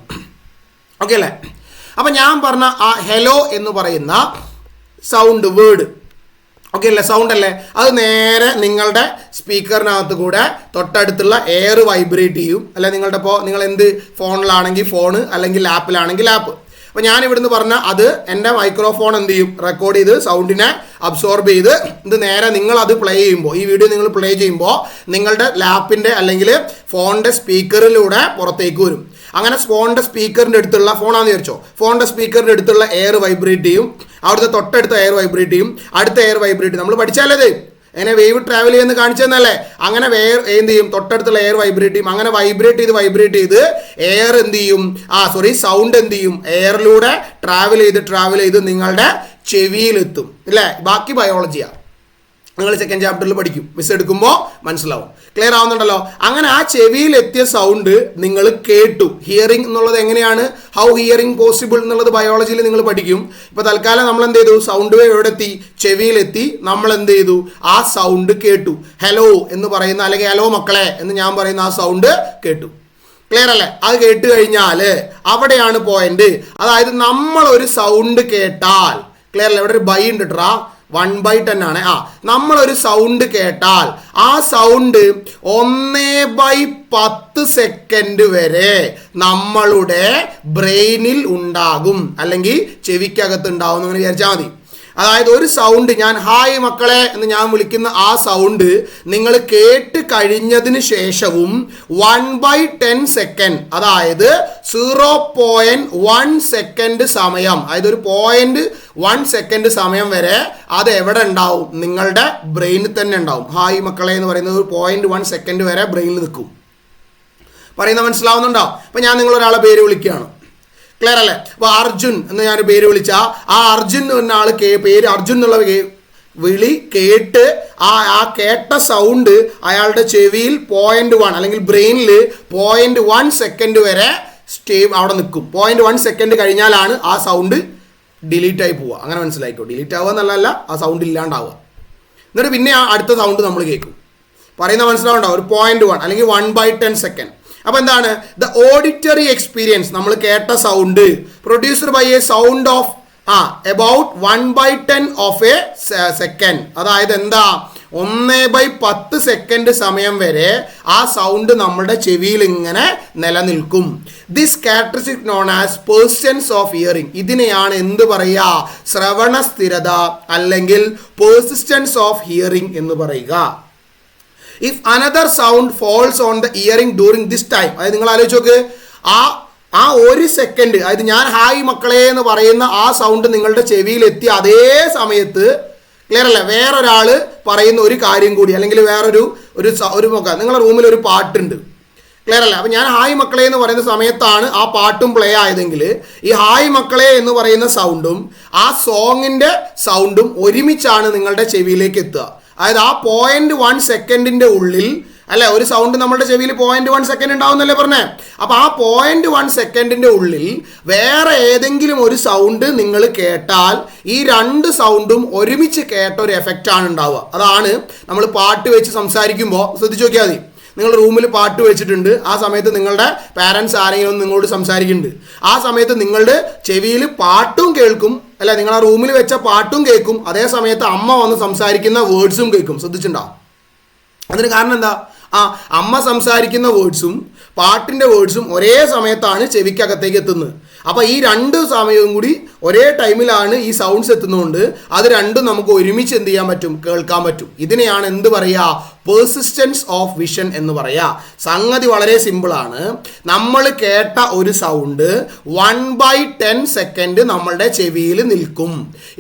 ഓക്കെ അല്ലേ? അപ്പം ഞാൻ പറഞ്ഞ ആ ഹലോ എന്ന് പറയുന്ന സൗണ്ട് വേർഡ്, ഓക്കെ അല്ലേ? സൗണ്ട് അല്ലേ? അത് നേരെ നിങ്ങളുടെ സ്പീക്കറിനകത്ത് കൂടെ തൊട്ടടുത്തുള്ള എയർ വൈബ്രേറ്റ് ചെയ്യും. അല്ലെ, നിങ്ങളുടെ ഇപ്പോൾ നിങ്ങൾ എന്ത് ഫോണിലാണെങ്കിൽ ഫോണ്, അല്ലെങ്കിൽ ലാപ്പിലാണെങ്കിൽ ലാപ്പ്. അപ്പോൾ ഞാൻ ഇവിടുന്ന് പറഞ്ഞ അത് എൻ്റെ മൈക്രോഫോൺ എന്ത് ചെയ്യും? റെക്കോർഡ് ചെയ്ത് സൗണ്ടിനെ അബ്സോർബ് ചെയ്ത് ഇത് നേരെ നിങ്ങളത് പ്ലേ ചെയ്യുമ്പോൾ, ഈ വീഡിയോ നിങ്ങൾ പ്ലേ ചെയ്യുമ്പോൾ നിങ്ങളുടെ ലാപ്പിൻ്റെ അല്ലെങ്കിൽ ഫോണിൻ്റെ സ്പീക്കറിലൂടെ പുറത്തേക്ക് വരും. അങ്ങനെ ഫോണിൻ്റെ സ്പീക്കറിൻ്റെ അടുത്തുള്ള, ഫോണാന്ന് വിചാരിച്ചോ, ഫോണിൻ്റെ സ്പീക്കറിൻ്റെ അടുത്തുള്ള എയർ വൈബ്രേറ്റ് ചെയ്യും. അവിടുത്തെ തൊട്ടടുത്ത എയർ വൈബ്രേറ്റ് ചെയ്യും, അടുത്ത എയർ വൈബ്രേറ്റ് ചെയ്യും. നമ്മൾ പഠിച്ചാലേ എങ്ങനെ വേവ് ട്രാവൽ ചെയ്യുന്ന കാണിച്ചതെന്നല്ലേ? അങ്ങനെ എന്ത് ചെയ്യും? തൊട്ടടുത്തുള്ള എയർ വൈബ്രേറ്റ് ചെയ്യും. അങ്ങനെ വൈബ്രേറ്റ് ചെയ്ത് എയർ എന്ത് ചെയ്യും? സൗണ്ട് എന്ത് ചെയ്യും? എയറിലൂടെ ട്രാവൽ ചെയ്ത് നിങ്ങളുടെ ചെവിയിലെത്തും. അല്ലേ? ബാക്കി ബയോളജിയാണ്, നിങ്ങൾ സെക്കൻഡ് ചാപ്റ്ററിൽ പഠിക്കും. മിസ് എടുക്കുമ്പോൾ മനസ്സിലാവും. ക്ലിയർ ആവുന്നുണ്ടല്ലോ? അങ്ങനെ ആ ചെവിയിൽ എത്തിയ സൗണ്ട് നിങ്ങൾ കേട്ടു. ഹിയറിംഗ് എന്നുള്ളത് എങ്ങനെയാണ്, ഹൗ ഹിയറിംഗ് പോസിബിൾ എന്നുള്ളത് ബയോളജിയിൽ നിങ്ങൾ പഠിക്കും. ഇപ്പോൾ തൽക്കാലം നമ്മൾ എന്ത് ചെയ്തു? സൗണ്ട് വേവ് എവിടെ എത്തി? ചെവിയിലെത്തി. നമ്മൾ എന്ത് ചെയ്തു? ആ സൗണ്ട് കേട്ടു. ഹലോ എന്ന് പറയുന്ന, അല്ലെങ്കിൽ ഹലോ മക്കളെ എന്ന് ഞാൻ പറയുന്ന ആ സൗണ്ട് കേട്ടു. ക്ലിയർ അല്ലേ? അത് കേട്ട് കഴിഞ്ഞാൽ അവിടെയാണ് പോയിന്റ്. അതായത് നമ്മൾ ഒരു സൗണ്ട് കേട്ടാൽ, ക്ലിയർ അല്ലേ? ഇവിടെ ഒരു ബൈ ഉണ്ട് കേട്ടാ, 1/10 ആണ്. നമ്മളൊരു സൗണ്ട് കേട്ടാൽ ആ സൗണ്ട് 1/10 സെക്കൻഡ് വരെ നമ്മളുടെ ബ്രെയിനിൽ ഉണ്ടാകും, അല്ലെങ്കിൽ ചെവിക്കകത്ത് ഉണ്ടാവും എന്ന് വിചാരിച്ചാൽ മതി. അതായത് ഒരു സൗണ്ട്, ഞാൻ ഹായ് മക്കളെ എന്ന് ഞാൻ വിളിക്കുന്ന ആ സൗണ്ട് നിങ്ങൾ കേട്ട് കഴിഞ്ഞതിന് ശേഷവും 1/10 സെക്കൻഡ്, അതായത് 0.1 സെക്കൻഡ് സമയം, അതായത് ഒരു 0.1 സെക്കൻഡ് സമയം വരെ അത് എവിടെ ഉണ്ടാവും? നിങ്ങളുടെ ബ്രെയിനിൽ തന്നെ ഉണ്ടാവും. ഹായ് മക്കളെ എന്ന് പറയുന്നത് ഒരു 0.1 സെക്കൻഡ് വരെ ബ്രെയിനിൽ നിൽക്കും. പറയുന്നത് മനസ്സിലാവുന്നുണ്ടോ? അപ്പം ഞാൻ നിങ്ങളൊരാളെ പേര് വിളിക്കുകയാണ്, ക്ലിയർ അല്ലേ? അപ്പോൾ അർജുൻ എന്ന് ഞാൻ പേര് വിളിച്ചാൽ ആ അർജുൻ എന്ന ആൾ പേര് അർജുൻ എന്നുള്ള വിളി കേട്ട് ആ കേട്ട സൗണ്ട് അയാളുടെ ചെവിയിൽ 0.1 അല്ലെങ്കിൽ ബ്രെയിനിൽ 0.1 സെക്കൻഡ് വരെ അവിടെ നിൽക്കും. 0.1 സെക്കൻഡ് കഴിഞ്ഞാലാണ് ആ സൗണ്ട് ഡിലീറ്റ് ആയി പോവുക. അങ്ങനെ മനസ്സിലായിക്കോ. ഡിലീറ്റ് ആവുക എന്നുള്ളതല്ല, ആ സൗണ്ട് ഇല്ലാണ്ടാവുക. എന്നിട്ട് പിന്നെ ആ അടുത്ത സൗണ്ട് നമ്മൾ കേൾക്കും. പറയുന്ന മനസ്സിലാവുണ്ടാവും. ഒരു 0.1 അല്ലെങ്കിൽ 1/10 സെക്കൻഡ്. അപ്പോൾ എന്താണ്? ദ ഓഡിറ്ററി എക്സ്പീരിയൻസ്, നമ്മൾ കേട്ട sound produced by a sound of about 1/10 of a second. അതായത് എന്താ? 1/10 സെക്കൻഡ് സമയം വരെ ആ സൗണ്ട് നമ്മുടെ ചെവിയിൽ ഇങ്ങനെ നിലനിൽക്കും. This characteristic known as persons of hearing. ഇതിനെയാണ് എന്ത് പറയുക? ശ്രവണ സ്ഥിരത അല്ലെങ്കിൽ പേഴ്സിസ്റ്റൻസ് ഓഫ് ഹിയറിംഗ് എന്ന് പറയുക. If another sound falls on the earring during this time, അതായത് നിങ്ങൾ ആലോചിച്ച് നോക്ക്, ആ ഒരു സെക്കൻഡ്, അതായത് ഞാൻ ഹായ് മക്കളെ എന്ന് പറയുന്ന ആ സൗണ്ട് നിങ്ങളുടെ ചെവിയിൽ എത്തിയ അതേ സമയത്ത്, ക്ലിയർ അല്ലേ, വേറൊരാൾ പറയുന്ന ഒരു കാര്യം കൂടി, അല്ലെങ്കിൽ വേറൊരു നോക്കാം, നിങ്ങളുടെ റൂമിൽ ഒരു പാട്ടുണ്ട്, ക്ലിയർ അല്ലേ? അപ്പം ഞാൻ ഹായ് മക്കളെ എന്ന് പറയുന്ന സമയത്താണ് ആ പാട്ടും പ്ലേ ആയതെങ്കിൽ ഈ ഹായ് മക്കളെ എന്ന് പറയുന്ന സൗണ്ടും ആ സോങ്ങിൻ്റെ സൗണ്ടും ഒരുമിച്ചാണ് നിങ്ങളുടെ ചെവിയിലേക്ക് എത്തുക. അതായത് ആ 0.1 സെക്കൻഡിൻ്റെ ഉള്ളിൽ, അല്ലെ, ഒരു സൗണ്ട് നമ്മുടെ ചെവിയിൽ 0.1 സെക്കൻഡ് ഉണ്ടാവുന്നല്ലേ പറഞ്ഞേ. അപ്പോൾ ആ 0.1 സെക്കൻഡിൻ്റെ ഉള്ളിൽ വേറെ ഏതെങ്കിലും ഒരു സൗണ്ട് നിങ്ങൾ കേട്ടാൽ ഈ രണ്ട് സൗണ്ടും ഒരുമിച്ച് കേട്ട ഒരു എഫക്റ്റാണ് ഉണ്ടാവുക. അതാണ് നമ്മൾ പാട്ട് വെച്ച് സംസാരിക്കുമ്പോൾ ശ്രദ്ധിച്ച് നോക്കിയാൽ മതി. നിങ്ങൾ റൂമിൽ പാട്ട് വെച്ചിട്ടുണ്ട്, ആ സമയത്ത് നിങ്ങളുടെ പാരൻസ് ആരെങ്കിലും നിങ്ങളോട് സംസാരിക്കുന്നുണ്ട്, ആ സമയത്ത് നിങ്ങളുടെ ചെവിയിൽ പാട്ടും കേൾക്കും, അല്ല, നിങ്ങൾ ആ റൂമിൽ വെച്ച പാട്ടും കേൾക്കും, അതേ സമയത്ത് അമ്മ വന്ന് സംസാരിക്കുന്ന വേർഡ്സും കേൾക്കും. ശ്രദ്ധിച്ചിട്ടുണ്ടാവും. അതിന് കാരണം എന്താ? അമ്മ സംസാരിക്കുന്ന വേർഡ്സും പാട്ടിൻ്റെ വേർഡ്സും ഒരേ സമയത്താണ് ചെവിക്കകത്തേക്ക് എത്തുന്നത്. അപ്പോൾ ഈ രണ്ട് സമയവും കൂടി ഒരേ ടൈമിലാണ് ഈ സൗണ്ട്സ് എത്തുന്നതുകൊണ്ട് അത് രണ്ടും നമുക്ക് ഒരുമിച്ച് എന്ത് ചെയ്യാൻ പറ്റും? കേൾക്കാൻ പറ്റും. ഇതിനെയാണ് എന്ത് പറയുക? പേഴ്സിസ്റ്റൻസ് ഓഫ് വിഷൻ എന്ന് പറയുക. സംഗതി വളരെ സിമ്പിളാണ്. നമ്മൾ കേട്ട ഒരു സൗണ്ട് 1/10 സെക്കൻഡ് നമ്മളുടെ ചെവിയിൽ നിൽക്കും.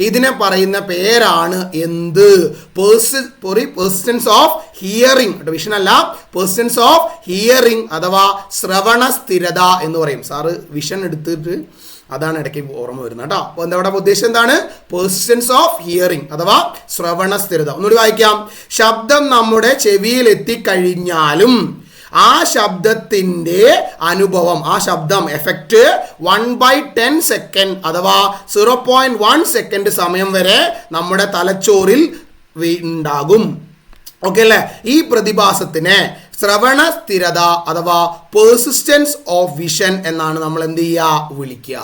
ഇതിനെ പറയുന്ന പേരാണ് എന്ത്? Persistence of hearing. വിഷൻ അല്ല, പേഴ്സിസ്റ്റൻസ് ഓഫ് ഹിയറിംഗ് അഥവാ ശ്രവണ സ്ഥിരത എന്ന് പറയും. സാറ് വിഷൻ എടുത്തിട്ട് അതാണ് ഇടയ്ക്ക് ഓർമ്മ വരുന്നത് കേട്ടോ. അപ്പോൾ എന്താ ഇവിടെ ഉദ്ദേശം എന്താണ്? പേഴ്സിസ്റ്റൻസ് ഓഫ് ഹിയറിംഗ് അഥവാ ശ്രവണ സ്ഥിരത. ഒന്നുകൂടി വായിക്കാം. ശബ്ദം നമ്മുടെ ചെവിയിൽ എത്തിക്കഴിഞ്ഞാലും ആ ശബ്ദത്തിൻ്റെ അനുഭവം, ആ ശബ്ദം എഫക്റ്റ് 1/10 സെക്കൻഡ് അഥവാ 0.1 സെക്കൻഡ് സമയം വരെ നമ്മുടെ തലച്ചോറിൽ ഉണ്ടാകും. ഓക്കെ അല്ലേ? ഈ പ്രതിഭാസത്തിനെ ശ്രവണ സ്ഥിരത അഥവാ പേഴ്സിസ്റ്റൻസ് ഓഫ് വിഷൻ എന്നാണ് നമ്മൾ എന്ത് ചെയ്യുക? വിളിക്കുക.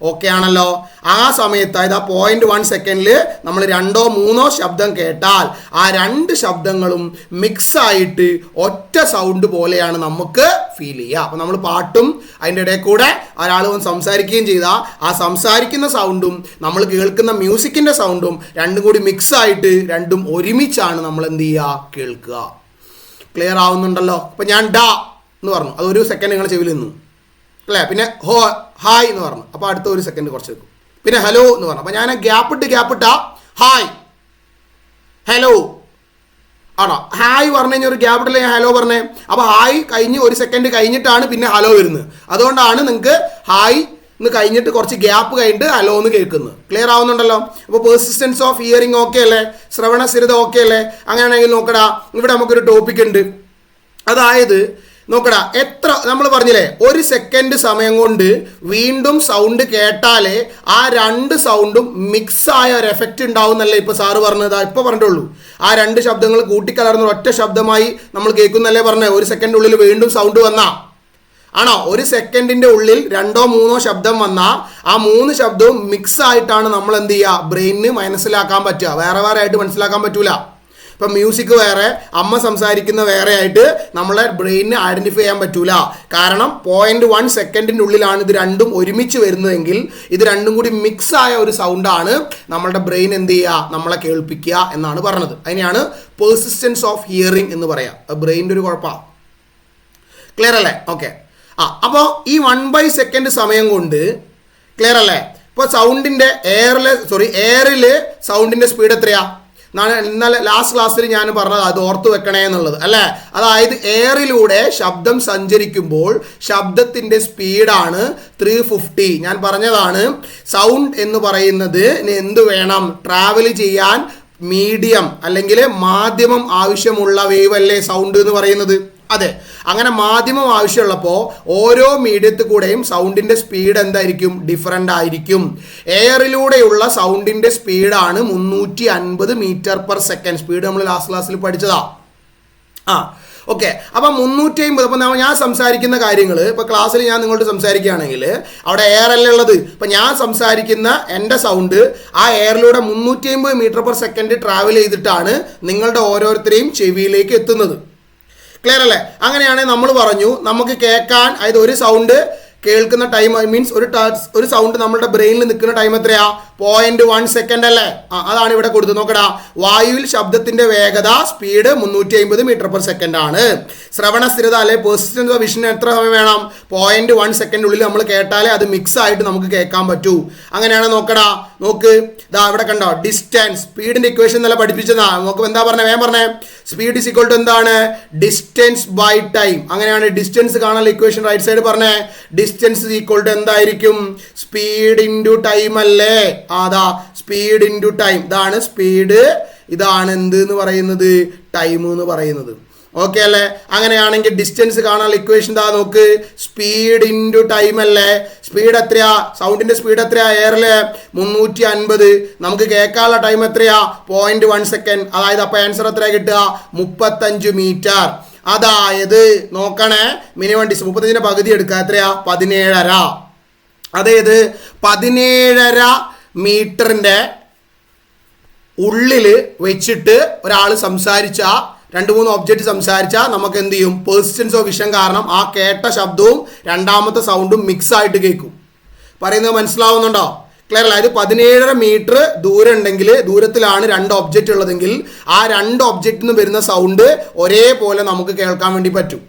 ഓക്കെ ആണല്ലോ? ആ സമയത്ത്, അതായത് ആ 0.1 സെക്കൻഡിൽ നമ്മൾ 2-3 ശബ്ദം കേട്ടാൽ ആ രണ്ട് ശബ്ദങ്ങളും മിക്സായിട്ട് ഒറ്റ സൗണ്ട് പോലെയാണ് നമുക്ക് ഫീൽ ചെയ്യുക. അപ്പോൾ നമ്മൾ പാട്ടും അതിൻ്റെ ഇടയിൽ കൂടെ ഒരാൾ സംസാരിക്കുകയും ചെയ്താൽ ആ സംസാരിക്കുന്ന സൗണ്ടും നമ്മൾ കേൾക്കുന്ന മ്യൂസിക്കിൻ്റെ സൗണ്ടും രണ്ടും കൂടി മിക്സായിട്ട് രണ്ടും ഒരുമിച്ചാണ് നമ്മൾ എന്ത് ചെയ്യുക? കേൾക്കുക. ക്ലിയർ ആവുന്നുണ്ടല്ലോ? അപ്പം ഞാൻ ഡാ എന്ന് പറഞ്ഞു, അതൊരു സെക്കൻഡ് നിങ്ങൾ ചെവിയിൽ നിന്നു, അല്ലേ? പിന്നെ ഹായ് എന്ന് പറഞ്ഞു, അപ്പോൾ അടുത്ത ഒരു സെക്കൻഡ് കുറച്ച് വെക്കും. പിന്നെ ഹലോ എന്ന് പറഞ്ഞു, അപ്പോൾ ഞാൻ ഗ്യാപ്പിട്ടാ ഹായ് ഹലോ ആണോ? ഹായ് പറഞ്ഞു കഴിഞ്ഞാൽ ഒരു ഗ്യാപ്പിട്ടില്ല, ഞാൻ ഹലോ പറഞ്ഞേ. അപ്പോൾ ഹായ് കഴിഞ്ഞ് ഒരു സെക്കൻഡ് കഴിഞ്ഞിട്ടാണ് പിന്നെ ഹലോ വരുന്നത്. അതുകൊണ്ടാണ് നിങ്ങൾക്ക് ഹായ് എന്ന് കഴിഞ്ഞിട്ട് കുറച്ച് ഗ്യാപ്പ് കഴിഞ്ഞിട്ട് ഹലോ എന്ന് കേൾക്കുന്നത്. ക്ലിയർ ആവുന്നുണ്ടല്ലോ? അപ്പോൾ പേഴ്സിസ്റ്റൻസ് ഓഫ് ഹിയറിംഗ് ഓക്കെ അല്ലേ? ശ്രവണ സ്ഥിരത ഓക്കെ അല്ലേ? അങ്ങനെയാണെങ്കിൽ നോക്കടാ, ഇവിടെ നമുക്കൊരു ടോപ്പിക് ഉണ്ട്. അതായത് നോക്കടാ, എത്ര നമ്മൾ പറഞ്ഞില്ലേ, ഒരു സെക്കൻഡ് സമയം കൊണ്ട് വീണ്ടും സൗണ്ട് കേട്ടാലേ ആ രണ്ട് സൗണ്ടും മിക്സായ ഒരു എഫക്റ്റ് ഉണ്ടാവുന്നല്ലേ ഇപ്പോൾ സാറ് പറഞ്ഞത്. ഇപ്പോൾ പറഞ്ഞിട്ടുള്ളൂ, ആ രണ്ട് ശബ്ദങ്ങൾ കൂട്ടിക്കലർന്ന ഒറ്റ ശബ്ദമായി നമ്മൾ കേൾക്കുന്നല്ലേ പറഞ്ഞത്. ഒരു സെക്കൻഡ് ഉള്ളിൽ വീണ്ടും സൗണ്ട് വന്നാ ആണോ? ഒരു സെക്കൻഡിന്റെ ഉള്ളിൽ 2-3 ശബ്ദം വന്നാൽ ആ 3 ശബ്ദവും മിക്സ് ആയിട്ടാണ് നമ്മൾ എന്ത് ചെയ്യുക, ബ്രെയിനിന് മനസ്സിലാക്കാൻ പറ്റുക. വേറെ വേറെ ആയിട്ട് മനസ്സിലാക്കാൻ പറ്റൂല. ഇപ്പം മ്യൂസിക് വേറെ, അമ്മ സംസാരിക്കുന്ന വേറെ ആയിട്ട് നമ്മളെ ബ്രെയിനിന് ഐഡന്റിഫൈ ചെയ്യാൻ പറ്റൂല. കാരണം 0.1 സെക്കൻഡിൻ്റെ ഉള്ളിലാണ് ഇത് രണ്ടും ഒരുമിച്ച് വരുന്നതെങ്കിൽ ഇത് രണ്ടും കൂടി മിക്സ് ആയ ഒരു സൗണ്ടാണ് നമ്മളുടെ ബ്രെയിൻ എന്ത് ചെയ്യുക, നമ്മളെ കേൾപ്പിക്കുക എന്നാണ് പറഞ്ഞത്. അതിനെയാണ് പെർസിസ്റ്റൻസ് ഓഫ് ഹിയറിംഗ് എന്ന് പറയാം. ബ്രെയിനിൻ്റെ ഒരു കുഴപ്പമാണ്. ക്ലിയർ അല്ലേ? ഓക്കെ. അപ്പോൾ ഈ 1/2 സമയം കൊണ്ട്, ക്ലിയർ അല്ലേ? ഇപ്പോൾ സൗണ്ടിൻ്റെ എയറിൽ സൗണ്ടിൻ്റെ സ്പീഡ് എത്രയാ? ഇന്നലെ ലാസ്റ്റ് ക്ലാസ്സിൽ ഞാൻ പറഞ്ഞത് അത് ഓർത്ത് വെക്കണേ എന്നുള്ളത് അല്ലേ. അതായത് എയറിലൂടെ ശബ്ദം സഞ്ചരിക്കുമ്പോൾ ശബ്ദത്തിൻ്റെ സ്പീഡാണ് 350. ഞാൻ പറഞ്ഞതാണ് സൗണ്ട് എന്ന് പറയുന്നത് എന്ത് വേണം, ട്രാവൽ ചെയ്യാൻ മീഡിയം അല്ലെങ്കിൽ മാധ്യമം ആവശ്യമുള്ള വേവ് അല്ലേ സൗണ്ട് എന്ന് പറയുന്നത്. അതെ, അങ്ങനെ മാധ്യമം ആവശ്യമുള്ളപ്പോൾ ഓരോ മീഡിയത്തിൽ കൂടെയും സൗണ്ടിൻ്റെ സ്പീഡ് എന്തായിരിക്കും, ഡിഫറൻ്റ് ആയിരിക്കും. എയറിലൂടെയുള്ള സൗണ്ടിൻ്റെ സ്പീഡാണ് 350 മീറ്റർ/സെക്കൻഡ്. സ്പീഡ് നമ്മൾ ലാസ്റ്റ് ക്ലാസ്സിൽ പഠിച്ചതാ. ഓക്കെ. അപ്പം 350. അപ്പം ഞാൻ സംസാരിക്കുന്ന കാര്യങ്ങൾ ഇപ്പോൾ ക്ലാസ്സിൽ ഞാൻ നിങ്ങളോട് സംസാരിക്കുകയാണെങ്കിൽ അവിടെ എയർ അല്ലേ ഉള്ളത്. ഇപ്പം ഞാൻ സംസാരിക്കുന്ന എൻ്റെ സൗണ്ട് ആ എയറിലൂടെ 350 മീറ്റർ/സെക്കൻഡ് ട്രാവൽ ചെയ്തിട്ടാണ് നിങ്ങളുടെ ഓരോരുത്തരെയും ചെവിയിലേക്ക് എത്തുന്നത്. ക്ലിയർ അല്ലേ? അങ്ങനെയാണെങ്കിൽ നമ്മൾ പറഞ്ഞു നമുക്ക് കേൾക്കാൻ, അതായത് ഒരു സൗണ്ട് കേൾക്കുന്ന ടൈം മീൻസ് ഒരു സൗണ്ട് നമ്മുടെ ബ്രെയിനിൽ നിൽക്കുന്ന ടൈം എത്രയാ? 0.1 സെക്കൻഡ് അല്ലേ? അതാണ് ഇവിടെ കൊടുത്ത് നോക്കടാ. വായുവിൽ ശബ്ദത്തിന്റെ വേഗത സ്പീഡ് 350 മീറ്റർ/സെക്കൻഡ് ആണ്. ശ്രവണ സ്ഥിരത അല്ലെ പെർസിസ്റ്റൻസ് ഓഫ് വിഷൻ എത്ര സമയം വേണം? 0.1 സെക്കൻഡിനുള്ളിൽ നമ്മൾ കേട്ടാലേ അത് മിക്സ് ആയിട്ട് നമുക്ക് കേൾക്കാൻ പറ്റൂ. അങ്ങനെയാണ് നോക്കടാ. നോക്ക്, ഇതാ ഇവിടെ കണ്ടോ, ഡിസ്റ്റൻസ് സ്പീഡിന്റെ ഇക്വേഷൻ നല്ല പഠിപ്പിച്ചതാ. നോക്ക് എന്താ പറഞ്ഞേ, വേഗം പറഞ്ഞേ. സ്പീഡ് ഇസ് ഈക്വൽ ടു എന്താണ്? Distance by time. അങ്ങനെയാണ് ഡിസ്റ്റൻസ് കാണാനുള്ള ഇക്വേഷൻ റൈറ്റ് സൈഡ് പറഞ്ഞേ. ഡിസ്റ്റൻസ് ഈക്വൽ ടു എന്തായിരിക്കും? സ്പീഡ് ഇൻറ്റു ടൈം അല്ലേ? അതാ സ്പീഡ് ഇൻറ്റു ടൈം. ഇതാണ് സ്പീഡ്, ഇതാണ് എന്ത് എന്ന് പറയുന്നത്? ടൈം എന്ന് പറയുന്നത്. ഓക്കെ അല്ലേ? അങ്ങനെയാണെങ്കിൽ ഡിസ്റ്റൻസ് കാണാനുള്ള ഇക്വേഷൻ എന്താ നോക്ക്. സ്പീഡ് ഇൻറ്റു ടൈം അല്ലേ? സ്പീഡ് എത്രയാ? സൗണ്ടിന്റെ സ്പീഡ് എത്രയാ എയറില്? 350. നമുക്ക് കേൾക്കാനുള്ള ടൈം എത്രയാ? 0.1 സെക്കൻഡ്. അതായത് അപ്പോൾ ആൻസർ എത്രയാ കിട്ടുക? 35 മീറ്റർ. അതായത് നോക്കണേ, മിനിമം 35ന്റെ പകുതി എടുക്കുക. എത്രയാ? 17.5. അതായത് 17.5 മീറ്ററിൻ്റെ ഉള്ളിൽ വെച്ചിട്ട് ഒരാൾ സംസാരിച്ചാൽ, 2-3 ഒബ്ജക്റ്റ് സംസാരിച്ചാൽ നമുക്ക് എന്ത് ചെയ്യും? പെർസിസ്റ്റൻസ് ഓഫ് വിഷൻ കാരണം ആ കേട്ട ശബ്ദവും രണ്ടാമത്തെ സൗണ്ടും മിക്സ് ആയിട്ട് കേൾക്കും. പറയുന്നത് മനസ്സിലാവുന്നുണ്ടോ? ക്ലിയർ അല്ല? ഇത് 17.5 മീറ്റർ ദൂരം ഉണ്ടെങ്കിൽ, ദൂരത്തിലാണ് 2 ഒബ്ജക്റ്റ് ഉള്ളതെങ്കിൽ ആ 2 ഒബ്ജക്റ്റിൽ നിന്ന് വരുന്ന സൗണ്ട് ഒരേപോലെ നമുക്ക് കേൾക്കാൻ വേണ്ടി പറ്റും.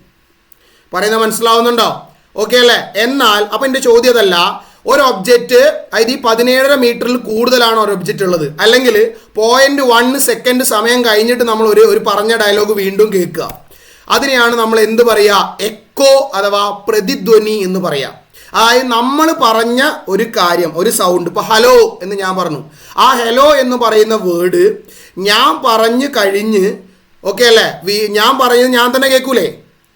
പറയുന്നത് മനസ്സിലാവുന്നുണ്ടോ? ഓക്കെ അല്ലേ? എന്നാൽ അപ്പം എൻ്റെ ചോദ്യം അതല്ല, ഒരു ഒബ്ജക്റ്റ്, അതായത് ഈ 17.5 മീറ്ററിൽ കൂടുതലാണ് ഒരു ഒബ്ജക്റ്റ് ഉള്ളത്, അല്ലെങ്കിൽ 0.1 സെക്കൻഡ് സമയം കഴിഞ്ഞിട്ട് നമ്മൾ ഒരു പറഞ്ഞ ഡയലോഗ് വീണ്ടും കേൾക്കുക, അതിനെയാണ് നമ്മൾ എന്ത് പറയുക? എക്കോ അഥവാ പ്രതിധ്വനി എന്ന് പറയാം. അതായത് നമ്മൾ പറഞ്ഞ ഒരു കാര്യം, ഒരു സൗണ്ട്, ഇപ്പോൾ ഹലോ എന്ന് ഞാൻ പറഞ്ഞു, ആ ഹലോ എന്ന് പറയുന്ന വേർഡ് ഞാൻ പറഞ്ഞു കഴിഞ്ഞ്, ഓക്കെ അല്ലേ, ഞാൻ പറയുന്നത് ഞാൻ തന്നെ കേൾക്കൂലേ?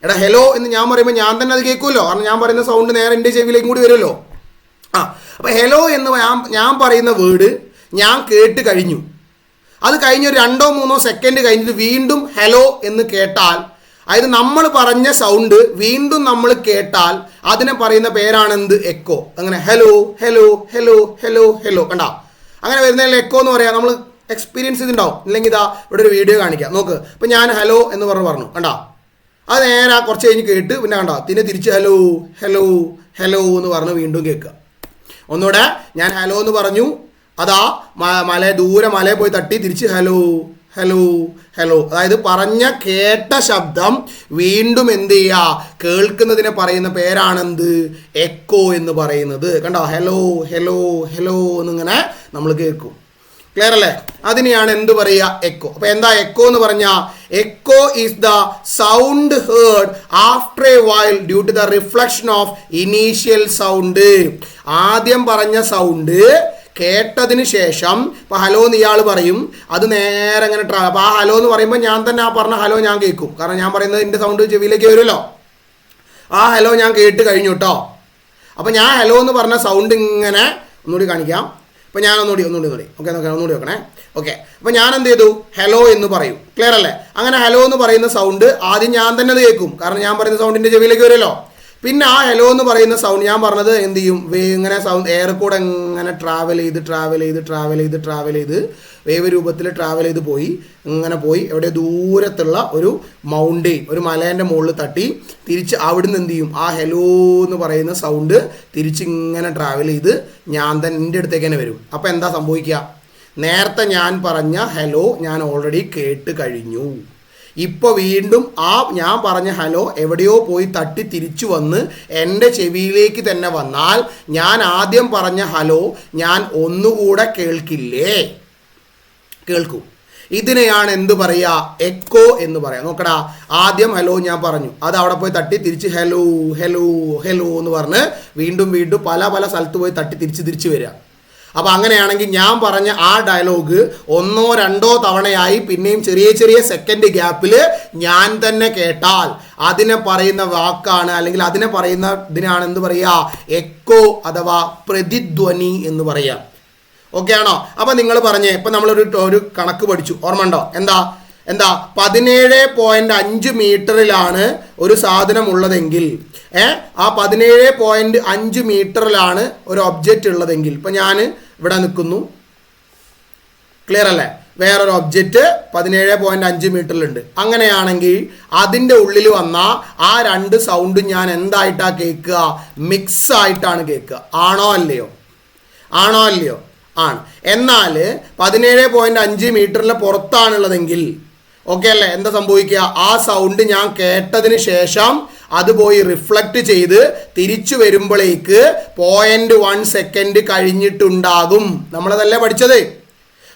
എടാ ഹലോ എന്ന് ഞാൻ പറയുമ്പോൾ ഞാൻ തന്നെ അത് കേൾക്കുമല്ലോ, കാരണം ഞാൻ പറയുന്ന സൗണ്ട് നേരെ എൻ്റെ ചെവിയിലേക്കും കൂടി വരുമല്ലോ. അപ്പോൾ ഹലോ എന്ന് ഞാൻ പറയുന്ന വേർഡ് ഞാൻ കേട്ട് കഴിഞ്ഞു. അത് കഴിഞ്ഞൊരു 2-3 സെക്കൻഡ് കഴിഞ്ഞിട്ട് വീണ്ടും ഹലോ എന്ന് കേട്ടാൽ, അതായത് നമ്മൾ പറഞ്ഞ സൗണ്ട് വീണ്ടും നമ്മൾ കേട്ടാൽ അതിനെ പറയുന്ന പേരാണെന്ത്? എക്കോ. അങ്ങനെ hello hello hello hello hello കണ്ടോ? അങ്ങനെ വരുന്നതിൽ എക്കോ എന്ന് പറയാം. നമ്മൾ എക്സ്പീരിയൻസ് ചെയ്തിട്ടുണ്ടാവും. ഇല്ലെങ്കിൽ ഇതാ ഇവിടെ ഒരു വീഡിയോ കാണിക്കാം. നോക്ക്, ഇപ്പം ഞാൻ ഹലോ എന്ന് പറഞ്ഞു കണ്ടോ? അത് നേരെ കുറച്ച് കഴിഞ്ഞ് കേട്ട് പിന്നെ കണ്ടോ പിന്നെ തിരിച്ച് ഹലോ ഹലോ ഹലോ എന്ന് പറഞ്ഞ് വീണ്ടും കേൾക്കുക. ഒന്നുകൂടെ ഞാൻ ഹലോ എന്ന് പറഞ്ഞു, അതാ ദൂരെ മലയെ പോയി തട്ടി തിരിച്ച് ഹലോ ഹലോ ഹലോ. അതായത് പറഞ്ഞ കേട്ട ശബ്ദം വീണ്ടും എന്ത് ചെയ്യുക? കേൾക്കുന്നതിനെ പറയുന്ന പേരാണെന്ത്? എക്കോ എന്ന് പറയുന്നത്. കണ്ടോ? ഹലോ ഹലോ ഹലോ എന്നിങ്ങനെ നമ്മൾ കേൾക്കും. ക്ലിയർ അല്ലേ? അതിനെയാണ് എന്ത് പറയുക? എക്കോ. അപ്പോൾ എന്താ എക്കോ എന്ന് പറഞ്ഞാൽ? Echo is the sound heard after a while due to the reflection of initial sound. ആദ്യം പറഞ്ഞ സൗണ്ട് കേട്ടതിന് ശേഷം, ഇപ്പോൾ ഹലോ എന്ന് ഇയാൾ പറയും, അത് നേരെ അങ്ങനെ അപ്പോൾ ആ ഹലോ എന്ന് പറയുമ്പോൾ ഞാൻ തന്നെ ആ പറഞ്ഞ ഹലോ ഞാൻ കേൾക്കും, കാരണം ഞാൻ പറയുന്നത് എൻ്റെ സൗണ്ട് ചെവിയിലേക്ക് വരുമല്ലോ. ആ ഹലോ ഞാൻ കേട്ട് കഴിഞ്ഞു കേട്ടോ. അപ്പോൾ ഞാൻ ഹലോ എന്ന് പറഞ്ഞ സൗണ്ട് ഇങ്ങനെ ഒന്നുകൂടി കാണിക്കാം. അപ്പോൾ ഞാൻ ഒന്നുകൂടി ഓക്കെ ഒന്നുകൂടി വെക്കണേ. ഓക്കെ, അപ്പോൾ ഞാൻ എന്ത് ചെയ്തു? ഹലോ എന്ന് പറയും. ക്ലിയർ അല്ലേ? അങ്ങനെ ഹലോ എന്ന് പറയുന്ന സൗണ്ട് ആദ്യം ഞാൻ തന്നെ അത് കേൾക്കും, കാരണം ഞാൻ പറയുന്ന സൗണ്ടിൻ്റെ ചെവിയിലേക്ക് വരുമല്ലോ. പിന്നെ ആ ഹലോ എന്ന് പറയുന്ന സൗണ്ട് ഞാൻ പറഞ്ഞത് എന്ത് ചെയ്യും, ഇങ്ങനെ സൗണ്ട് എയർ കൂടെ ഇങ്ങനെ ട്രാവൽ ചെയ്ത് വേവ് രൂപത്തിൽ ട്രാവൽ ചെയ്ത് പോയി എവിടെ ദൂരത്തുള്ള ഒരു മൗണ്ടെയിൻ, ഒരു മലേൻ്റെ മുകളിൽ തട്ടി തിരിച്ച് അവിടുന്ന് എന്ത് ചെയ്യും, ആ ഹലോ എന്ന് പറയുന്ന സൗണ്ട് തിരിച്ചിങ്ങനെ ട്രാവൽ ചെയ്ത് എൻ്റെ അടുത്തേക്ക് തന്നെ വരും. അപ്പോൾ എന്താ സംഭവിക്കുക, നേരത്തെ ഞാൻ പറഞ്ഞ ഹലോ ഞാൻ ഓൾറെഡി കേട്ട് കഴിഞ്ഞു. ഇപ്പോൾ വീണ്ടും ആ ഞാൻ പറഞ്ഞ ഹലോ എവിടെയോ പോയി തട്ടി തിരിച്ചു വന്ന് എൻ്റെ ചെവിയിലേക്ക് തന്നെ വന്നാൽ ഞാൻ ആദ്യം പറഞ്ഞ ഹലോ ഞാൻ ഒന്നുകൂടെ കേൾക്കില്ലേ? കേൾക്കും. ഇതിനെയാണ് എന്ത് പറയുക, എക്കോ എന്ന് പറയാം. നോക്കടാ, ആദ്യം ഹലോ ഞാൻ പറഞ്ഞു, അത് അവിടെ പോയി തട്ടി തിരിച്ച് ഹലോ ഹലോ ഹലോ എന്ന് പറഞ്ഞ് വീണ്ടും പല സ്ഥലത്ത് പോയി തട്ടി തിരിച്ച് വരിക. അപ്പോൾ അങ്ങനെയാണെങ്കിൽ ഞാൻ പറഞ്ഞ ആ ഡയലോഗ് 1 or 2 തവണയായി പിന്നെയും ചെറിയ സെക്കൻഡ് ഗ്യാപ്പിൽ ഞാൻ തന്നെ കേട്ടാൽ അതിനെ പറയുന്ന വാക്കാണ്, അല്ലെങ്കിൽ അതിനെ പറയുന്ന ഇതിനാണ് എന്ത് പറയുക, എക്കോ അഥവാ പ്രതിധ്വനി എന്ന് പറയാം. ഓക്കെ ആണോ? അപ്പം നിങ്ങൾ പറഞ്ഞേ, ഇപ്പം നമ്മളൊരു കണക്ക് പഠിച്ചു, ഓർമ്മ ഉണ്ടോ? എന്താ 17.5 മീറ്ററിലാണ് ഒരു സാധനം ഉള്ളതെങ്കിൽ, ആ 17.5 മീറ്ററിലാണ് ഒരു ഒബ്ജക്റ്റ് ഉള്ളതെങ്കിൽ, ഇപ്പം ഞാൻ ഇവിടെ നിൽക്കുന്നു, ക്ലിയർ അല്ലേ? വേറൊരു ഒബ്ജക്റ്റ് 17.5 മീറ്ററിലുണ്ട്. അങ്ങനെയാണെങ്കിൽ അതിൻ്റെ ഉള്ളിൽ വന്ന ആ 2 സൗണ്ട് ഞാൻ എന്തായിട്ടാണ് കേൾക്കുക, മിക്സ് ആയിട്ടാണ് കേൾക്കുക. ആണോ അല്ലയോ? ആണ്. എന്നാൽ 17.5 മീറ്ററിന് പുറത്താണുള്ളതെങ്കിൽ ഓക്കെ അല്ലേ, എന്താ സംഭവിക്കുക, ആ സൗണ്ട് ഞാൻ കേട്ടതിന് ശേഷം അത് പോയി റിഫ്ലക്റ്റ് ചെയ്ത് തിരിച്ചു വരുമ്പോഴേക്ക് 0.1 സെക്കൻഡ് കഴിഞ്ഞിട്ടുണ്ടാകും. നമ്മളതല്ലേ പഠിച്ചത്?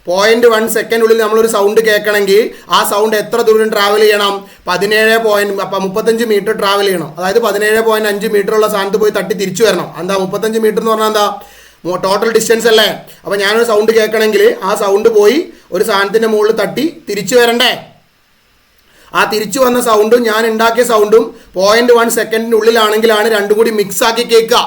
0.1 സെക്കൻഡിനുള്ളിൽ നമ്മളൊരു സൗണ്ട് കേൾക്കണമെങ്കിൽ ആ സൗണ്ട് എത്ര ദൂരം ട്രാവൽ ചെയ്യണം, 35 മീറ്റർ ട്രാവൽ ചെയ്യണം. അതായത് 17.5 മീറ്റർ ഉള്ള സ്ഥാനത്ത് പോയി തട്ടി തിരിച്ചു വരണം. എന്താ 35 മീറ്റർ എന്ന് പറഞ്ഞാൽ എന്താ, ടോട്ടൽ ഡിസ്റ്റൻസ് അല്ലേ? അപ്പോൾ ഞാനൊരു സൗണ്ട് കേൾക്കണമെങ്കിൽ ആ സൗണ്ട് പോയി ഒരു സാധനത്തിൻ്റെ മുകളിൽ തട്ടി തിരിച്ചു വരണ്ടേ? ആ തിരിച്ചു വന്ന സൗണ്ടും ഞാൻ ഉണ്ടാക്കിയ സൗണ്ടും 0.1 സെക്കൻഡിനുള്ളിലാണെങ്കിലാണ് രണ്ടും കൂടി മിക്സ് ആക്കി കേൾക്കുക.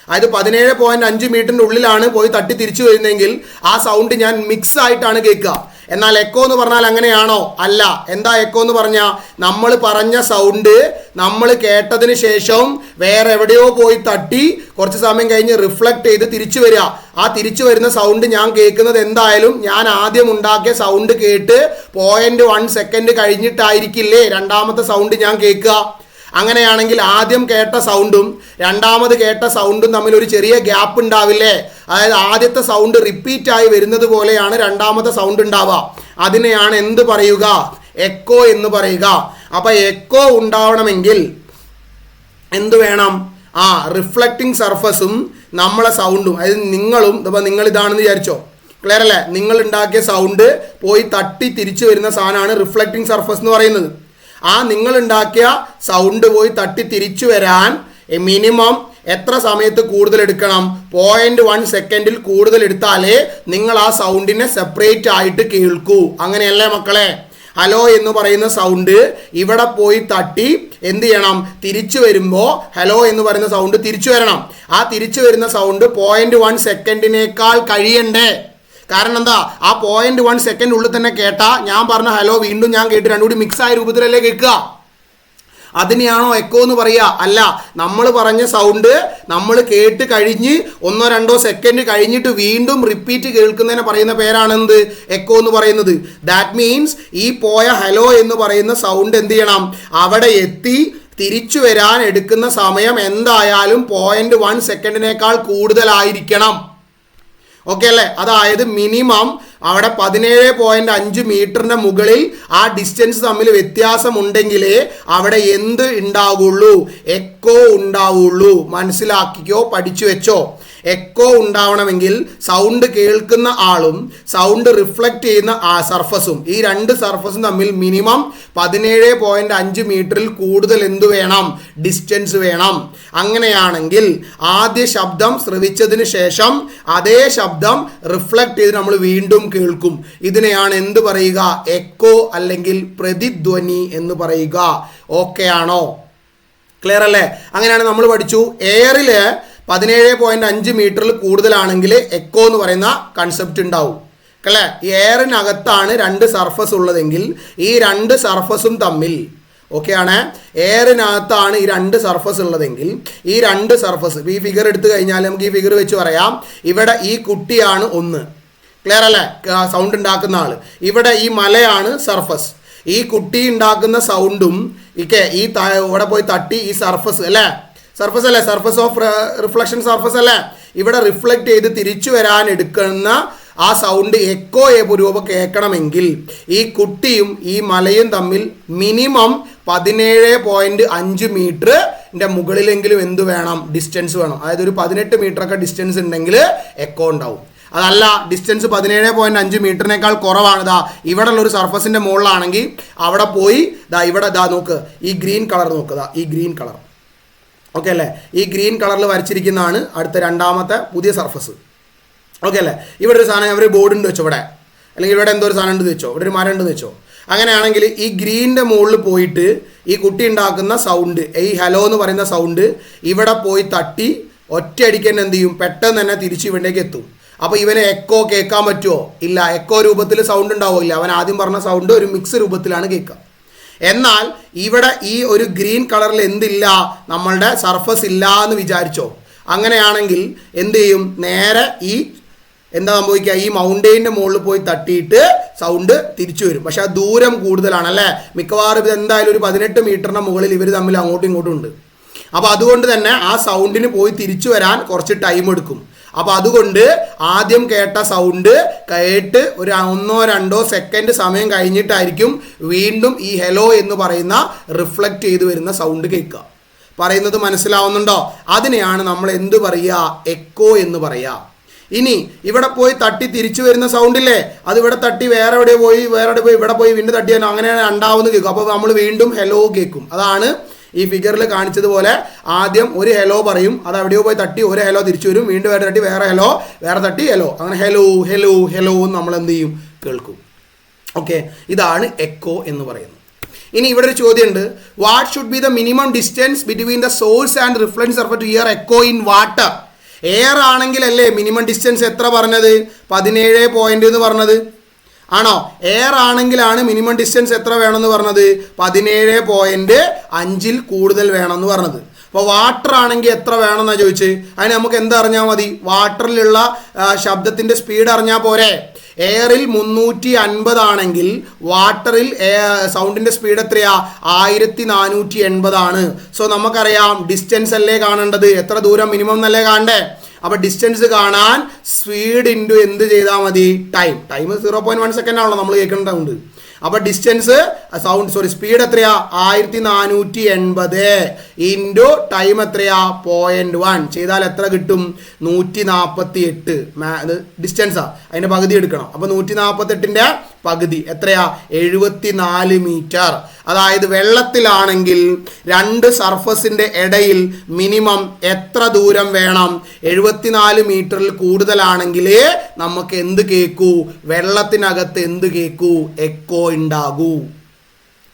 അതായത് 17.5 മീറ്ററിൻ്റെ ഉള്ളിലാണ് പോയി തട്ടി തിരിച്ചു വരുന്നതെങ്കിൽ ആ സൗണ്ട് ഞാൻ മിക്സ് ആയിട്ടാണ് കേൾക്കുക. എന്നാൽ എക്കോ എന്ന് പറഞ്ഞാൽ അങ്ങനെയാണോ? അല്ല. എന്താ എക്കോ എന്ന് പറഞ്ഞാൽ, നമ്മൾ പറഞ്ഞ സൗണ്ട് നമ്മൾ കേട്ടതിന് ശേഷം വേറെ എവിടെയോ പോയി തട്ടി കുറച്ച് സമയം കഴിഞ്ഞ് റിഫ്ലക്റ്റ് ചെയ്ത് തിരിച്ചു വരിക. ആ തിരിച്ചു വരുന്ന സൗണ്ട് ഞാൻ കേൾക്കുന്നത് എന്തായാലും ഞാൻ ആദ്യം ഉണ്ടാക്കിയ സൗണ്ട് കേട്ട് 0.1 സെക്കൻഡ് കഴിഞ്ഞിട്ടായിരിക്കില്ലേ രണ്ടാമത്തെ സൗണ്ട് ഞാൻ കേൾക്കുക. അങ്ങനെയാണെങ്കിൽ ആദ്യം കേട്ട സൗണ്ടും രണ്ടാമത് കേട്ട സൗണ്ടും തമ്മിൽ ഒരു ചെറിയ ഗ്യാപ്പ് ഉണ്ടാവില്ലേ? അതായത് ആദ്യത്തെ സൗണ്ട് റിപ്പീറ്റ് ആയി വരുന്നത് പോലെയാണ് രണ്ടാമത്തെ സൗണ്ട് ഉണ്ടാവുക. അതിനെയാണ് എന്ത് പറയുക, എക്കോ എന്ന് പറയുക. അപ്പം എക്കോ ഉണ്ടാവണമെങ്കിൽ എന്ത് വേണം? റിഫ്ലക്റ്റിംഗ് സർഫസും നമ്മളെ സൗണ്ടും, അതായത് നിങ്ങളും ഇപ്പം നിങ്ങൾ ഇതാണെന്ന് വിചാരിച്ചോ, ക്ലിയർ അല്ലേ? നിങ്ങൾ ഉണ്ടാക്കിയ സൗണ്ട് പോയി തട്ടി തിരിച്ചു വരുന്ന സാധനമാണ് റിഫ്ലക്റ്റിംഗ് സർഫസ് എന്ന് പറയുന്നത്. ആ നിങ്ങൾ ഉണ്ടാക്കിയ സൗണ്ട് പോയി തട്ടി തിരിച്ചു വരാൻ മിനിമം എത്ര സമയത്ത് കൂടുതൽ എടുക്കണം? 0.1 സെക്കൻഡിൽ കൂടുതൽ എടുത്താലേ നിങ്ങൾ ആ സൗണ്ടിനെ സെപ്പറേറ്റ് ആയിട്ട് കേൾക്കൂ. അങ്ങനെയല്ലേ മക്കളെ? ഹലോ എന്ന് പറയുന്ന സൗണ്ട് ഇവിടെ പോയി തട്ടി എന്ത് ചെയ്യണം? തിരിച്ചു വരുമ്പോൾ ഹലോ എന്ന് പറയുന്ന സൗണ്ട് തിരിച്ചു വരണം. ആ തിരിച്ചു വരുന്ന സൗണ്ട് 0.1 സെക്കൻഡിനേക്കാൾ കഴിയണ്ടേ? കാരണം എന്താ, ആ 0.1 സെക്കൻഡ് ഉള്ളിൽ തന്നെ കേട്ടാ ഞാൻ പറഞ്ഞ ഹലോ വീണ്ടും ഞാൻ കേട്ട് രണ്ടും കൂടി മിക്സ് ആയ രൂപത്തിലല്ലേ കേൾക്കുക. അതിനെയാണോ എക്കോ എന്ന് പറയുക? അല്ല. നമ്മൾ പറഞ്ഞ സൗണ്ട് നമ്മൾ കേട്ട് കഴിഞ്ഞ് 1-2 സെക്കൻഡ് കഴിഞ്ഞിട്ട് വീണ്ടും റിപ്പീറ്റ് കേൾക്കുന്നതിനെ പറയുന്ന പേരാണെന്ത്? എക്കോ എന്ന് പറയുന്നത്. ദാറ്റ് മീൻസ് ഈ പോയ ഹലോ എന്ന് പറയുന്ന സൗണ്ട് എന്ത് ചെയ്യണം? അവിടെ എത്തി തിരിച്ചു വരാൻ എടുക്കുന്ന സമയം എന്തായാലും 0.1 സെക്കൻഡിനേക്കാൾ കൂടുതലായിരിക്കണം. ഓക്കെ അല്ലേ? അതായത് മിനിമം അവിടെ 17.5 മീറ്ററിന്റെ മുകളിൽ ആ ഡിസ്റ്റൻസ് തമ്മിൽ വ്യത്യാസമുണ്ടെങ്കിലേ അവിടെ എന്ത് ഉണ്ടാവുള്ളൂ? എക്കോ ഉണ്ടാവുള്ളൂ. മനസ്സിലാക്കിക്കോ, പഠിച്ചു വെച്ചോ. എക്കോ ഉണ്ടാവണമെങ്കിൽ സൗണ്ട് കേൾക്കുന്ന ആളും സൗണ്ട് റിഫ്ലക്റ്റ് ചെയ്യുന്ന സർഫസും, ഈ 2 സർഫസും തമ്മിൽ മിനിമം 17.5 മീറ്ററിൽ കൂടുതൽ എന്ത് വേണം? ഡിസ്റ്റൻസ് വേണം. അങ്ങനെയാണെങ്കിൽ ആദ്യ ശബ്ദം ശ്രവിച്ചതിന് ശേഷം അതേ ശബ്ദം റിഫ്ലക്റ്റ് ചെയ്ത് നമ്മൾ വീണ്ടും കേൾക്കും. ഇതിനെയാണ് എന്ത് പറയുക? എക്കോ അല്ലെങ്കിൽ പ്രതിധ്വനി എന്ന് പറയുക. ഓക്കെ ആണോ? ക്ലിയർ അല്ലേ? അങ്ങനെയാണ് നമ്മൾ പഠിച്ചു. എയറിൽ 17.5 മീറ്ററിൽ കൂടുതലാണെങ്കിൽ എക്കോ എന്ന് പറയുന്ന കൺസെപ്റ്റ് ഉണ്ടാവും. അല്ലേ? എയറിനകത്താണ് 2 സർഫസ് ഉള്ളതെങ്കിൽ ഈ 2 സർഫസും തമ്മിൽ ഓക്കെ ആണ്. എയറിനകത്താണ് ഈ രണ്ട് സർഫസ് ഉള്ളതെങ്കിൽ ഈ രണ്ട് സർഫസ് ഈ ഫിഗർ എടുത്തു കഴിഞ്ഞാൽ നമുക്ക് ഈ ഫിഗർ വെച്ച് പറയാം. ഇവിടെ ഈ കുട്ടിയാണ് ഒന്ന്, ക്ലിയർ അല്ലേ, സൗണ്ട് ഉണ്ടാക്കുന്ന ആള്. ഇവിടെ ഈ മലയാണ് സർഫസ്. ഈ കുട്ടി ഉണ്ടാക്കുന്ന സൗണ്ടും ഈ ഇവിടെ പോയി തട്ടി ഈ സർഫസ് അല്ലേ, സർഫസ് ഓഫ് റിഫ്ലക്ഷൻ സർഫസ് അല്ലേ, ഇവിടെ റിഫ്ലക്റ്റ് ചെയ്ത് തിരിച്ചു വരാൻ എടുക്കുന്ന ആ സൗണ്ട് എക്കോ രൂപം കേൾക്കണമെങ്കിൽ ഈ കുട്ടിയും ഈ മലയും തമ്മിൽ മിനിമം 17.5 മീറ്ററിൻ്റെ മുകളിലെങ്കിലും എന്ത് വേണം, ഡിസ്റ്റൻസ് വേണം. അതായത് ഒരു 18 മീറ്ററൊക്കെ ഡിസ്റ്റൻസ് ഉണ്ടെങ്കിൽ എക്കോ ഉണ്ടാവും. അതല്ല ഡിസ്റ്റൻസ് 17.5 മീറ്ററിനേക്കാൾ കുറവാണ്, ഇവിടെ ഉള്ള ഒരു സർഫസിൻ്റെ മുകളിലാണെങ്കിൽ അവിടെ പോയി ഇവിടെ നോക്ക്, ഈ ഗ്രീൻ കളർ നോക്കുക, ഈ ഗ്രീൻ കളർ ഓക്കെ അല്ലേ, ഈ ഗ്രീൻ കളറിൽ വരച്ചിരിക്കുന്നതാണ് അടുത്ത രണ്ടാമത്തെ പുതിയ സർഫസ്. ഓക്കെ അല്ലേ. ഇവിടെ ഒരു സാധനം ഒരു ബോർഡ് ഉണ്ട് വെച്ചോ, ഇവിടെ അല്ലെങ്കിൽ ഇവിടെ എന്തോ ഒരു സാധനം ഉണ്ട് വെച്ചോ, ഇവിടെ ഒരു മരം ഉണ്ട് വെച്ചോ. അങ്ങനെയാണെങ്കിൽ ഈ ഗ്രീനിൻ്റെ മുകളിൽ പോയിട്ട് ഈ കുട്ടി ഉണ്ടാക്കുന്ന സൗണ്ട്, ഈ ഹലോ എന്ന് പറയുന്ന സൗണ്ട് ഇവിടെ പോയി തട്ടി ഒറ്റയടിക്ക് തന്നെ എന്ത് ചെയ്യും, പെട്ടെന്ന് തന്നെ തിരിച്ച് ഇവിടേക്ക് എത്തും. അപ്പോൾ ഇവന് എക്കോ കേൾക്കാൻ പറ്റുമോ? ഇല്ല. എക്കോ രൂപത്തിൽ സൗണ്ട് ഉണ്ടാവില്ല. അവൻ ആദ്യം പറഞ്ഞ സൗണ്ട് ഒരു മിക്സ് രൂപത്തിലാണ് കേൾക്കുക. എന്നാൽ ഇവിടെ ഈ ഒരു ഗ്രീൻ കളറിൽ എന്തില്ല, നമ്മളുടെ സർഫസ് ഇല്ല എന്ന് വിചാരിച്ചോ. അങ്ങനെയാണെങ്കിൽ എന്ത് ചെയ്യും, നേരെ ഈ എന്താ സംഭവിക്കുക, ഈ മൗണ്ടെയിൻ്റെ മുകളിൽ പോയി തട്ടിയിട്ട് സൗണ്ട് തിരിച്ചു വരും. പക്ഷെ ആ ദൂരം കൂടുതലാണ് അല്ലേ, മിക്കവാറും ഇത് എന്തായാലും ഒരു 18 മീറ്ററിൻ്റെ മുകളിൽ ഇവർ തമ്മിൽ അങ്ങോട്ടും ഇങ്ങോട്ടും ഉണ്ട്. അപ്പോൾ അതുകൊണ്ട് തന്നെ ആ സൗണ്ടിന് പോയി തിരിച്ചു വരാൻ കുറച്ച് ടൈം എടുക്കും. അപ്പോൾ അതുകൊണ്ട് ആദ്യം കേട്ട സൗണ്ട് കേട്ട് ഒരു 1-2 സെക്കൻഡ് സമയം കഴിഞ്ഞിട്ടായിരിക്കും വീണ്ടും ഈ ഹെലോ എന്ന് പറയുന്ന റിഫ്ലക്റ്റ് ചെയ്ത് വരുന്ന സൗണ്ട് കേൾക്കുക. പറയുന്നത് മനസ്സിലാവുന്നുണ്ടോ? അതിനെയാണ് നമ്മൾ എന്ത് പറയുക, എക്കോ എന്ന് പറയുക. ഇനി ഇവിടെ പോയി തട്ടി തിരിച്ചു വരുന്ന സൗണ്ടില്ലേ, അത് ഇവിടെ തട്ടി വേറെ എവിടെ പോയി ഇവിടെ പോയി വീണ്ടും തട്ടിയാൽ അങ്ങനെയാണ് രണ്ടാവുന്നത് കേൾക്കും. അപ്പോൾ നമ്മൾ വീണ്ടും ഹെലോ കേൾക്കും. അതാണ് ഈ ഫിഗറിൽ കാണിച്ചതുപോലെ ആദ്യം ഒരു ഹെലോ പറയും, അത് എവിടെയോ പോയി തട്ടി ഒരു ഹെലോ തിരിച്ചു വരും, വീണ്ടും വേറെ തട്ടി വേറെ ഹെലോ, വേറെ തട്ടി ഹെലോ, അങ്ങനെ ഹെലോ ഹെലോ ഹെലോ എന്ന് നമ്മൾ എന്ത് ചെയ്യും, കേൾക്കും. ഓക്കെ, ഇതാണ് എക്കോ എന്ന് പറയുന്നത്. ഇനി ഇവിടെ ഒരു ചോദ്യമുണ്ട്, what should be the minimum distance between the source and reflection surface to hear echo in water. Air ആണെങ്കിൽ അല്ലേ മിനിമം ഡിസ്റ്റൻസ് എത്ര പറഞ്ഞത്, 17 പോയിന്റ് എന്ന് പറഞ്ഞത് ആണോ? എയർ ആണെങ്കിലാണ് മിനിമം ഡിസ്റ്റൻസ് എത്ര വേണമെന്ന് പറഞ്ഞത്, 17.5 കൂടുതൽ വേണമെന്ന് പറഞ്ഞത്. അപ്പോൾ വാട്ടർ ആണെങ്കിൽ എത്ര വേണമെന്നാണ് ചോദിച്ച്. അതിന് നമുക്ക് എന്തറിഞ്ഞാൽ മതി, വാട്ടറിലുള്ള ശബ്ദത്തിൻ്റെ സ്പീഡ് അറിഞ്ഞാൽ പോരെ. എയറിൽ 350 ആണെങ്കിൽ വാട്ടറിൽ സൗണ്ടിൻ്റെ സ്പീഡ് എത്രയാ, 1480 ആണ്. സോ നമുക്കറിയാം ഡിസ്റ്റൻസ് അല്ലേ കാണേണ്ടത്, എത്ര ദൂരം മിനിമം എന്നല്ലേ കാണണ്ടേ. അപ്പോൾ ഡിസ്റ്റൻസ് കാണാൻ സ്പീഡ് ഇൻറ്റു എന്ത് ചെയ്താൽ മതി, ടൈം 0.1 സെക്കൻഡ് ആണല്ലോ നമ്മൾ കേൾക്കേണ്ടതുണ്ട്. അപ്പോൾ ഡിസ്റ്റൻസ് സ്പീഡ് എത്രയാ, 1480 ഇൻറ്റു ടൈം എത്രയാ, 0.1 ചെയ്താൽ എത്ര കിട്ടും, 148. ഡിസ്റ്റൻസാ, അതിൻ്റെ പകുതി എടുക്കണം. അപ്പോൾ 148ൻ്റെ പകുതി എത്രയാ, 74 മീറ്റർ. അതായത് വെള്ളത്തിലാണെങ്കിൽ രണ്ട് സർഫസിൻ്റെ ഇടയിൽ മിനിമം എത്ര ദൂരം വേണം, 74 മീറ്ററിൽ കൂടുതലാണെങ്കിൽ നമുക്ക് എന്ത് കേൾക്കൂ, വെള്ളത്തിനകത്ത് എന്ത് കേൾക്കൂ, എക്കോ ഉണ്ടാകൂ.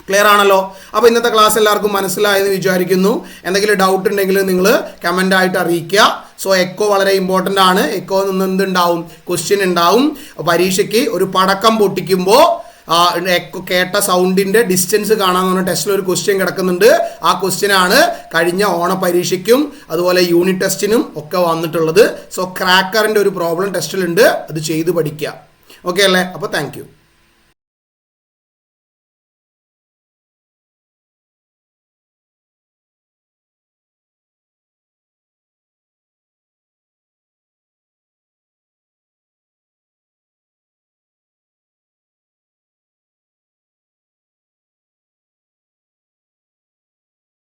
ക്ലിയർ ആണല്ലോ. അപ്പോൾ ഇന്നത്തെ ക്ലാസ് എല്ലാവർക്കും മനസ്സിലായെന്ന് വിചാരിക്കുന്നു. എന്തെങ്കിലും ഡൗട്ട് ഉണ്ടെങ്കിൽ നിങ്ങൾ കമൻ്റ് ആയിട്ട് അറിയിക്കുക. സോ എക്കോ വളരെ ഇമ്പോർട്ടൻ്റ് ആണ്. എക്കോ നിന്ന് എന്തുണ്ടാവും, ക്വസ്റ്റ്യൻ ഉണ്ടാവും. പരീക്ഷയ്ക്ക് ഒരു പടക്കം പൊട്ടിക്കുമ്പോൾ എക്കോ കേട്ട സൗണ്ടിൻ്റെ ഡിസ്റ്റൻസ് കാണാമെന്ന് പറഞ്ഞ ടെസ്റ്റിൽ ഒരു ക്വസ്റ്റ്യൻ കിടക്കുന്നുണ്ട്. ആ ക്വസ്റ്റ്യനാണ് കഴിഞ്ഞ ഓണപരീക്ഷയ്ക്കും അതുപോലെ യൂണിറ്റ് ടെസ്റ്റിനും ഒക്കെ വന്നിട്ടുള്ളത്. സോ ക്രാക്കറിൻ്റെ ഒരു പ്രോബ്ലം ടെസ്റ്റിലുണ്ട്, അത് ചെയ്ത് പഠിക്കുക. ഓക്കെ അല്ലേ? അപ്പോൾ താങ്ക് യു.